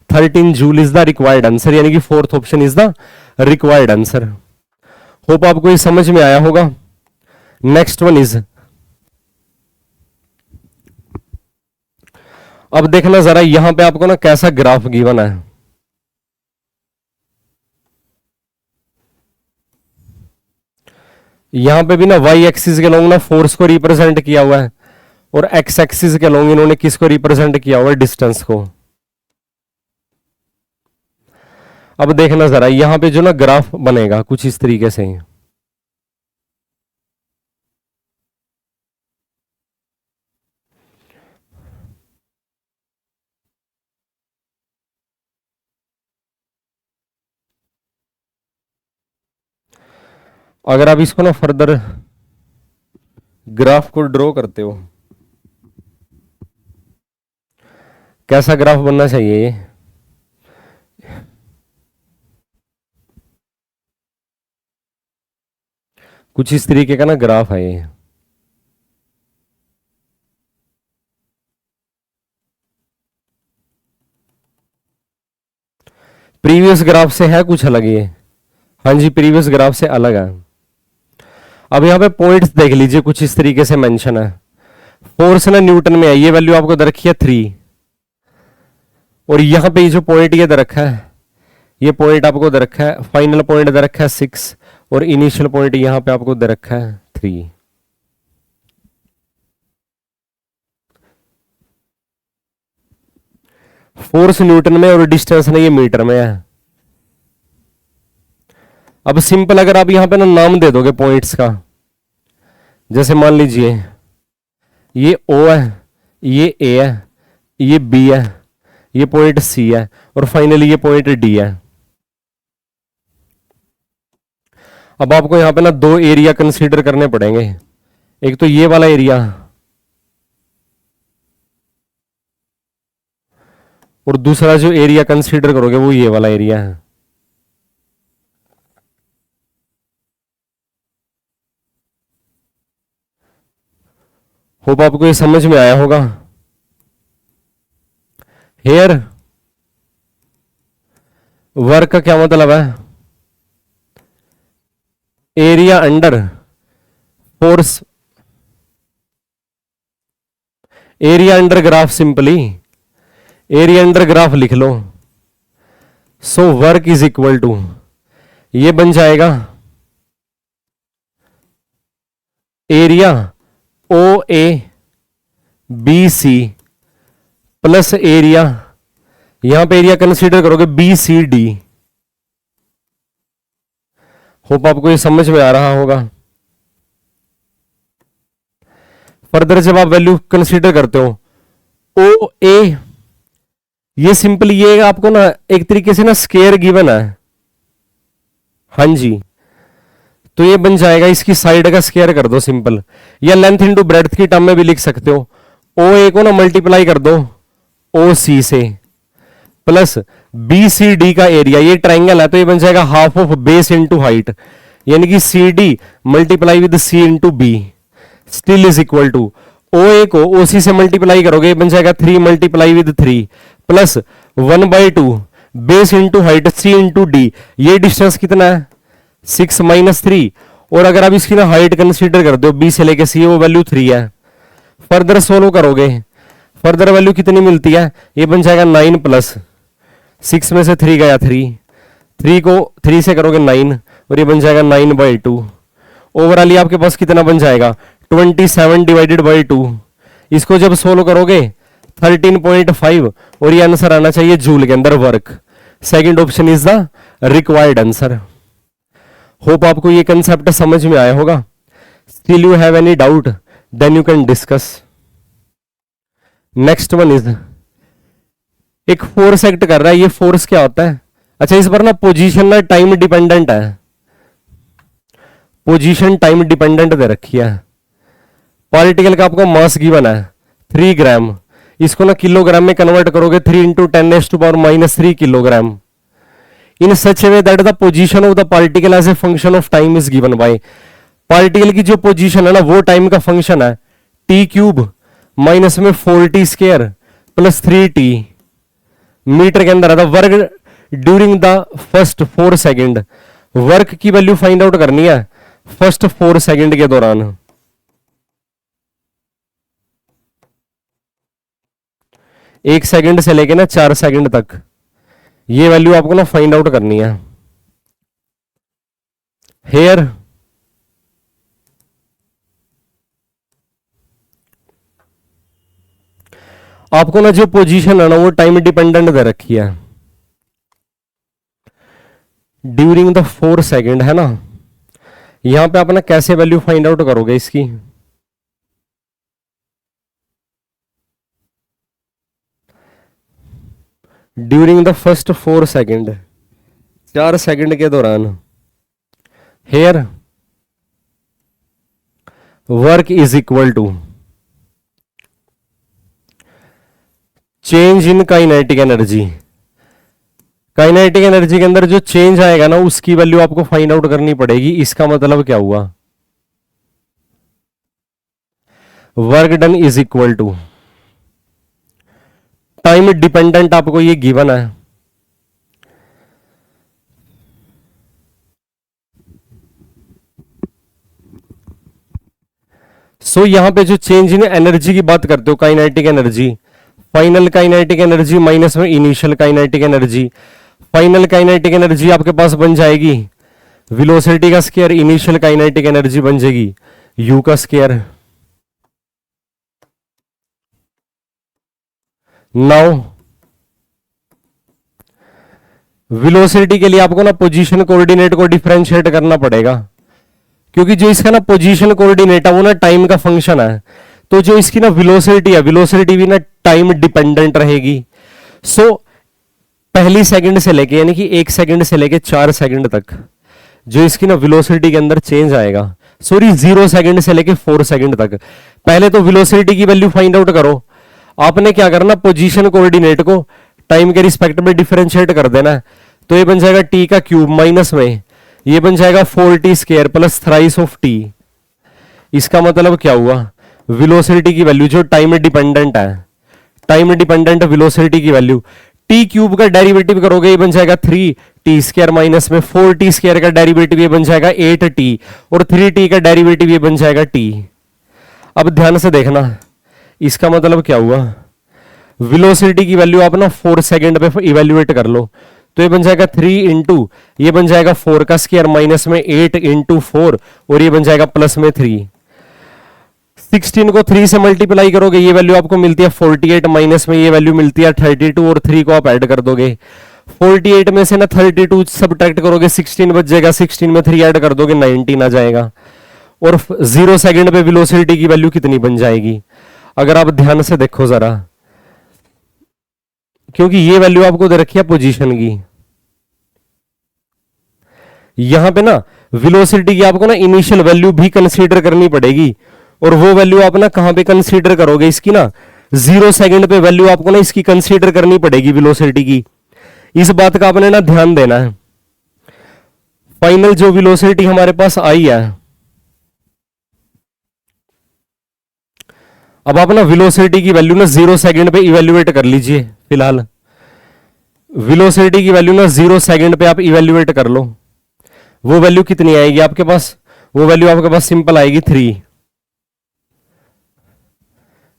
13 joule is the required answer, यानी कि fourth option is the required answer. Hope आपको ये समझ में आया होगा। नेक्स्ट वन इज, अब देखना जरा यहां पे आपको ना कैसा ग्राफ गिवन है, यहां पे भी ना वाई एक्सिस के लॉन्ग ना फोर्स को रिप्रेजेंट किया हुआ है, और एक्स एक्सिस के लॉन्ग इन्होंने किसको रिप्रेजेंट किया हुआ है, डिस्टेंस को। अब देखना जरा यहां पे जो ना ग्राफ बनेगा कुछ इस तरीके से, अगर आप इसको ना फर्दर ग्राफ को ड्रॉ करते हो, कैसा ग्राफ बनना चाहिए ये, कुछ इस तरीके का ना ग्राफ है ये। प्रीवियस ग्राफ से है कुछ अलग ये, हाँ जी प्रीवियस ग्राफ से अलग है। अब यहां पे पॉइंट्स देख लीजिए, कुछ इस तरीके से मेंशन है, फोर्स ना न्यूटन में है, ये वैल्यू आपको दे रखी है 3, और यहां पे ये जो पॉइंट ये दे रखा है, ये पॉइंट आपको दे रखा है, फाइनल पॉइंट दे रखा है 6, और इनिशियल पॉइंट यहां पे आपको दे रखा है 3। फोर्स न्यूटन में और डिस्टेंस ना ये मीटर में है। अब सिंपल अगर आप यहां पे ना नाम दे दोगे पॉइंट्स का, जैसे मान लीजिए ये O है, ये A है, ये B है, ये पॉइंट C है, और फाइनली ये पॉइंट D है। अब आपको यहां पे ना 2 एरिया कंसीडर करने पड़ेंगे, एक तो ये वाला एरिया और दूसरा जो एरिया कंसीडर करोगे वो ये वाला एरिया है। होप आपको ये समझ में आया होगा। हेयर वर्क का क्या मतलब है, area under force, area under graph, simply area under graph लिख लो। So work is equal to, ये बन जाएगा area O A B C plus area, यहां पे एरिया कंसीडर करोगे बी सी डी। होप आपको ये समझ में आ रहा होगा। फर्दर जब आप वैल्यू कंसीडर करते हो ओ ए, ये सिंपली ये आपको ना एक तरीके से ना स्केयर गिवन है, हाँ जी, तो ये बन जाएगा, इसकी साइड का स्क्वायर कर दो सिंपल, या लेंथ इंटू ब्रेड्थ की टर्म में भी लिख सकते हो। ओ ए को ना मल्टीप्लाई कर दो ओ सी से, प्लस बी सी डी का एरिया, ये ट्राइंगल है तो ये बन जाएगा half of base into height, यानी कि C D multiply with C into B still is equal to O A को ओ सी से मल्टीप्लाई करोगे, ये बन जाएगा 3 multiply with 3 plus 1/2 base into height C into D, ये डिस्टेंस कितना है 6 - 3, और अगर आप इसकी ना हाइट कंसीडर कर दो बी से लेके सी, वो वैल्यू 3 है। फर्दर सोल्व करोगे, फर्दर वैल्यू कितनी मिलती है, ये बन जाएगा 9 प्लस 6 में से 3 गया 3 को 3 से करोगे 9, और ये बन जाएगा 9/2। ओवरऑल आपके पास कितना बन जाएगा 27 डिवाइडेड बाई 2, इसको जब सोल्व करोगे 13.5, और ये आंसर आना चाहिए जूल के अंदर work. Second option is the required answer. Hope आपको ये कंसेप्ट समझ में आया होगा। Still you have any doubt then you can discuss. Next one is, एक फोर्स एक्ट कर रहा है, ये फोर्स क्या होता है? अच्छा, इस पर ना पोजीशन ना टाइम डिपेंडेंट है, पोजीशन टाइम डिपेंडेंट दे रखी है। पार्टिकल का आपको मास गिवन है 3 ग्राम, इसको ना किलोग्राम में कन्वर्ट करोगे 3 × 10⁻³ kilogram, in such a way that the position of the particle as a function of time is given by. Particle की जो पोजीशन है ना वो टाइम का फंक्शन है, t³ माइनस में 4t² प्लस 3t मीटर के अंदर आता। Work during the first 4 second, work की वैल्यू फाइंड आउट करनी है फर्स्ट 4 सेकेंड के दौरान। एक सेकंड से लेके ना 4 सेकंड तक ये वैल्यू आपको ना फाइंड आउट करनी है। हेयर आपको ना जो पोजीशन है ना वो टाइम डिपेंडेंट दे रखी है ड्यूरिंग द 4 सेकंड, है ना। यहां पे आप ना कैसे वैल्यू फाइंड आउट करोगे इसकी? During the first 4 second, 4 second के दौरान here work is equal to change in kinetic energy. Kinetic energy के अंदर जो चेंज आएगा ना उसकी वैल्यू आपको फाइंड आउट करनी पड़ेगी। इसका मतलब क्या हुआ, work done is equal to time dependent, आपको ये गिवन है। सो यहां पे जो चेंज इन एनर्जी की बात करते हो, kinetic energy, final kinetic energy minus में initial kinetic energy. Final kinetic energy आपके पास बन जाएगी वेलोसिटी का स्क्वायर, इनिशियल काइनेटिक एनर्जी बन जाएगी u का स्क्वायर। नाउ वेलोसिटी के लिए आपको ना पोजीशन कोऑर्डिनेट को डिफरेंशिएट करना पड़ेगा, क्योंकि जो इसका ना पोजीशन कोऑर्डिनेट है वो ना टाइम का फंक्शन है। तो जो इसकी ना वेलोसिटी है, वेलोसिटी भी ना टाइम डिपेंडेंट रहेगी। सो पहली सेकंड से लेके यानी कि 1 सेकंड से लेके 4 सेकंड तक जो इसकी ना वेलोसिटी के अंदर चेंज आएगा, सॉरी 0 सेकंड से लेके 4 सेकंड तक, पहले तो वेलोसिटी की वैल्यू फाइंड आउट करो। आपने क्या करना, पोजीशन कोऑर्डिनेट को टाइम के रिस्पेक्ट में डिफरेंशिएट कर देना। तो ये बन जाएगा t का क्यूब माइनस में ये बन जाएगा 4t² plus thrice of t। इसका मतलब क्या हुआ, वेलोसिटी की वैल्यू जो टाइम डिपेंडेंट है, टाइम डिपेंडेंट वेलोसिटी की वैल्यू t³ का डेरिवेटिव करोगे ये बन जाएगा 3t² माइनस में 4t² का डेरिवेटिव ये बन जाएगा 8t, और 3t का डेरिवेटिव ये बन जाएगा t। अब ध्यान से देखना, इसका मतलब क्या हुआ, वेलोसिटी की वैल्यू आप ना 4 सेकंड पे इवेल्युएट कर लो, तो ये बन जाएगा 3 इंटू ये बन जाएगा 4 का स्क्वायर माइनस में 8 इंटू 4, और ये बन जाएगा प्लस में 3। 16 को 3 से मल्टीप्लाई करोगे ये वैल्यू आपको मिलती है 48, माइनस में ये वैल्यू मिलती है 32, और 3 को आप ऐड कर दोगे। 48 में से ना 32 सब्ट्रैक्ट करोगे 16 बच जाएगा, 16 में 3 ऐड कर दोगे 19 आ जाएगा। और 0 सेकंड पे वेलोसिटी की वैल्यू कितनी बन जाएगी, अगर आप ध्यान से देखो जरा, क्योंकि ये वैल्यू आपको दे रखी है पोजीशन की। यहां पे ना वेलोसिटी की आपको ना इनिशियल वैल्यू भी कंसीडर करनी पड़ेगी, और वो वैल्यू आप ना कहां पे कंसीडर करोगे इसकी ना 0 सेकंड पे वैल्यू आपको ना इसकी कंसीडर करनी पड़ेगी वेलोसिटी की। इस बात का आपने ना ध्यान देना है। फाइनल जो वेलोसिटी हमारे पास आई है, अब आप ना वेलोसिटी की वैल्यू ना 0 सेकंड पे इवेल्युएट कर लीजिए। फिलहाल वेलोसिटी की वैल्यू ना 0 सेकंड पे आप इवेल्युएट कर लो। वो वैल्यू कितनी आएगी आपके पास? वो वैल्यू आपके पास सिंपल आएगी 3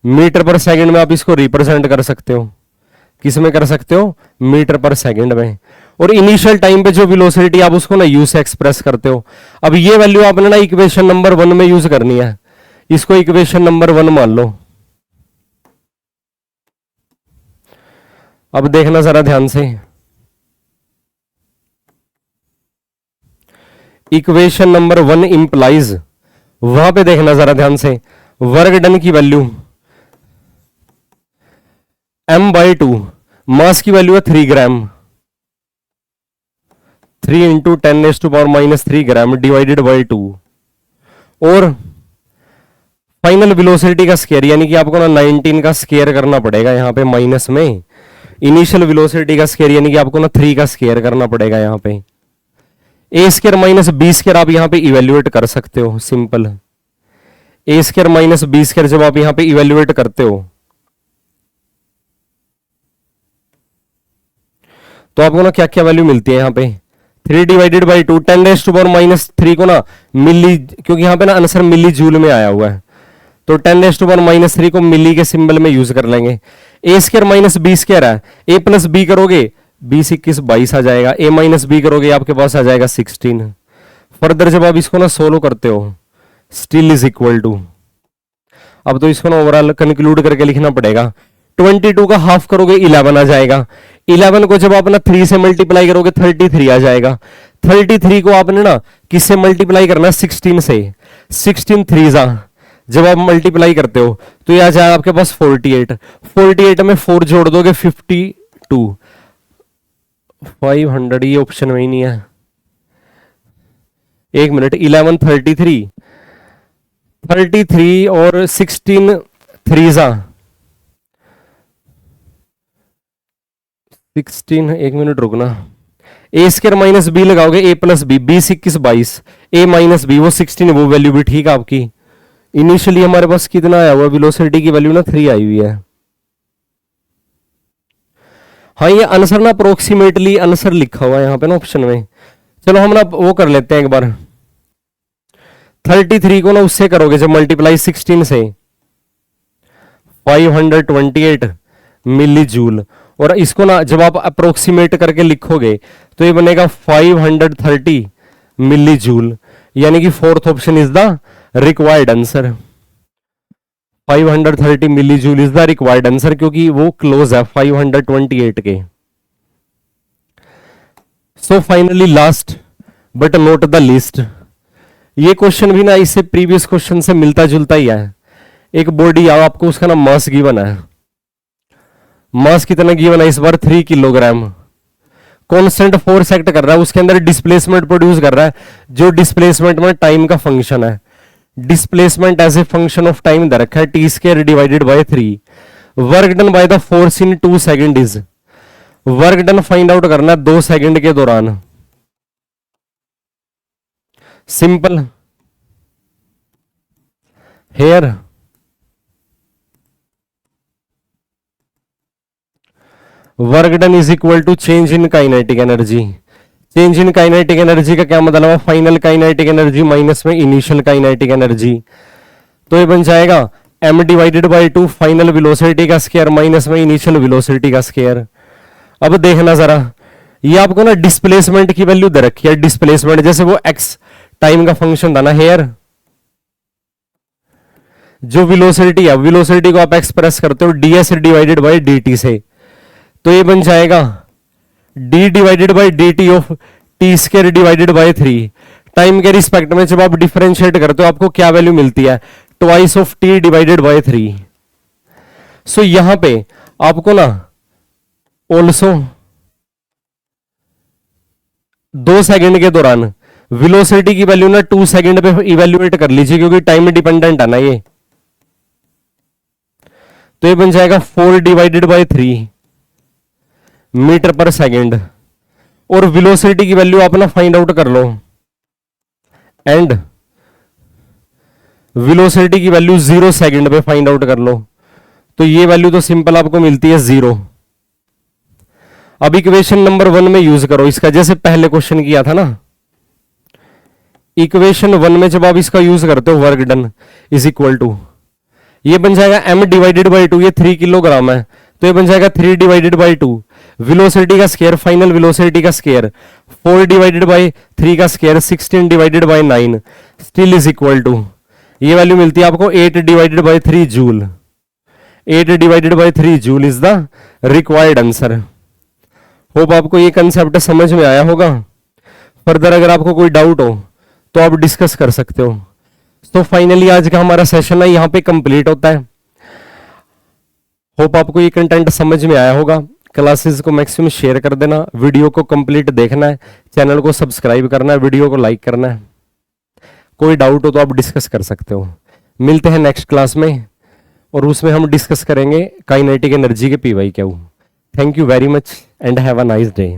मीटर पर सेकंड में। आप इसको रिप्रेजेंट कर सकते हो, किस में कर सकते हो? मीटर पर सेकंड में। और इनिशियल टाइम पे जो वेलोसिटी आप उसको ना यू से एक्सप्रेस करते हो। अब ये वैल्यू आपने ना इक्वेशन नंबर 1 में यूज करनी है, इसको इक्वेशन नंबर 1 मान लो। अब देखना जरा ध्यान से, इक्वेशन नंबर 1 इंप्लाइज, वहां पे देखना जरा ध्यान से, वर्क डन की वैल्यू m/2, मास की वैल्यू है 3 ग्राम, 3 इंटू 10⁻³ ग्राम डिवाइडेड बाई 2, और फाइनल वेलोसिटी का स्केयर, यानी कि आपको ना 19 का स्केयर करना पड़ेगा यहां पे माइनस में। इनिशियल वेलोसिटी का स्केयर यानी कि आपको ना 3 का स्केयर करना पड़ेगा यहां पे। ए स्केयर माइनस बी स्केयर आप यहां पे इवेल्युएट कर सकते हो, सिंपल। ए स्केयर माइनस बी स्केयर जब आप यहां पे इवेल्युएट करते हो तो आपको ना क्या क्या वैल्यू मिलती है यहां पे? 3 डिवाइडेड बाई 2, 10⁻³ को ना मिली, क्योंकि यहां पे ना आंसर मिली जूल में आया हुआ है, तो 10⁻³ को मिली के सिंबल में यूज कर लेंगे। ए स्केयर माइनस बी स्केयर है, ए प्लस बी करोगे 20 21 22 आ जाएगा, ए माइनस बी करोगे आपके पास आ जाएगा 16। फर्दर जब आप इसको ना सोल्व करते हो, स्टिल इज इक्वल टू, अब तो इसको ना ओवरऑल कंक्लूड करके लिखना पड़ेगा। 22 का हाफ करोगे 11 आ जाएगा, 11 को जब आप ना 3 से मल्टीप्लाई करोगे 33 आ जाएगा। 33 को आपने ना किससे मल्टीप्लाई करना? 16 से। 16 3 जब आप मल्टीप्लाई करते हो तो यह आ जाएगा आपके पास 48। 48 में 4 जोड़ दोगे 52। 500 ये ऑप्शन में ही नहीं है, एक मिनट। 11 33 और 16 3 16, एक मिनट रुकना। ए स्केयर माइनस बी लगाओगे, ए प्लस बी, 20 21 22, ए माइनस बी वो 16, वो वैल्यू भी ठीक है आपकी। इनिशियली हमारे पास कितना आया हुआ? वेलोसिटी की वैल्यू ना 3 आई हुई है। हाँ ये आंसर ना अप्रोक्सीमेटली आंसर लिखा हुआ है यहाँ पे ना ऑप्शन में। चलो हम ना वो कर लेते हैं एक बार। 33 को ना उससे करोगे जब मल्टीप्लाई 16 से, 528 मिली जूल, और इसको ना जब आप अप्रोक्सीमेट करके लिखोगे तो ये बनेगा 530 मिली जूल, यानी कि fourth option is the required answer. 530 milli joule is the required answer, क्योंकि वो क्लोज है 528 के। So finally last but not the least, ये क्वेश्चन भी ना इससे प्रीवियस क्वेश्चन से मिलता जुलता ही है। एक बॉडी आपको उसका ना मास गिवन है, मास कितना गिवन है इस बार? 3 किलोग्राम। कांस्टेंट फोर्स एक्ट कर रहा है, उसके अंदर डिस्प्लेसमेंट प्रोड्यूस कर रहा है, जो डिस्प्लेसमेंट में टाइम का फंक्शन है। Displacement as a function of time दे रखा है, t square divided by 3। Work done by the force in 2 second is, work done find out करना 2 सेकंड के दौरान। Simple. Here work done is equal to change in kinetic energy. Change in kinetic energy का क्या मतलब है? Final kinetic energy minus में initial kinetic energy, तो ये बन जाएगा m divided by 2 final velocity का स्क्वायर माइनस में इनिशियल वेलोसिटी का स्क्वायर। अब देखना जरा, ये आपको ना डिस्प्लेसमेंट की वैल्यू दे रखी है। डिस्प्लेसमेंट जैसे वो x टाइम का फंक्शन था ना हेयर, जो वेलोसिटी है, वेलोसिटी को आप एक्सप्रेस करते हो ds डिवाइडेड बाई dt से, तो ये बन जाएगा d divided by dt of T square divided by 3। Time के रिस्पेक्ट में जब आप डिफरेंशिएट करते हो आपको क्या वैल्यू मिलती है? Twice of t divided by 3। सो यहां पे आपको ना ऑल्सो 2 सेकंड के दौरान वेलोसिटी की वैल्यू ना 2 सेकंड पे इवेल्युएट कर लीजिए क्योंकि टाइम डिपेंडेंट है ना ये, तो ये बन जाएगा 4 डिवाइडेड बाय 3 मीटर पर सेकंड। और वेलोसिटी की वैल्यू आप ना फाइंड आउट कर लो, एंड वेलोसिटी की वैल्यू 0 सेकंड पे फाइंड आउट कर लो, तो ये वैल्यू तो सिंपल आपको मिलती है 0। अब इक्वेशन नंबर 1 में यूज करो इसका, जैसे पहले क्वेश्चन किया था ना, इक्वेशन 1 में जब आप इसका यूज करते हो work done is equal to, ये बन जाएगा m डिवाइडेड बाई 2, ये 3 किलोग्राम है तो ये बन जाएगा 3 डिवाइडेड बाई 2, वेलोसिटी का स्केयर, फाइनल वेलोसिटी का स्केयर 4 डिवाइडेड बाई 3 का square 16 divided by 9 still is equal to, ये वैल्यू मिलती है आपको 8 divided by 3 joule. 8 divided by 3 joule is the required answer. Hope आपको ये कंसेप्ट समझ में आया होगा। फर्दर अगर आपको कोई डाउट हो तो आप डिस्कस कर सकते हो। तो फाइनली आज का हमारा सेशन है यहाँ पे कंप्लीट होता है। होप आपको ये कंटेंट समझ में आया होगा। क्लासेस को मैक्सिमम शेयर कर देना, वीडियो को कंप्लीट देखना है, चैनल को सब्सक्राइब करना है, वीडियो को लाइक करना है। कोई डाउट हो तो आप डिस्कस कर सकते हो। मिलते हैं नेक्स्ट क्लास में और उसमें हम डिस्कस करेंगे काइनेटिक एनर्जी के पीवाई क्या। Thank you very much and have a nice day.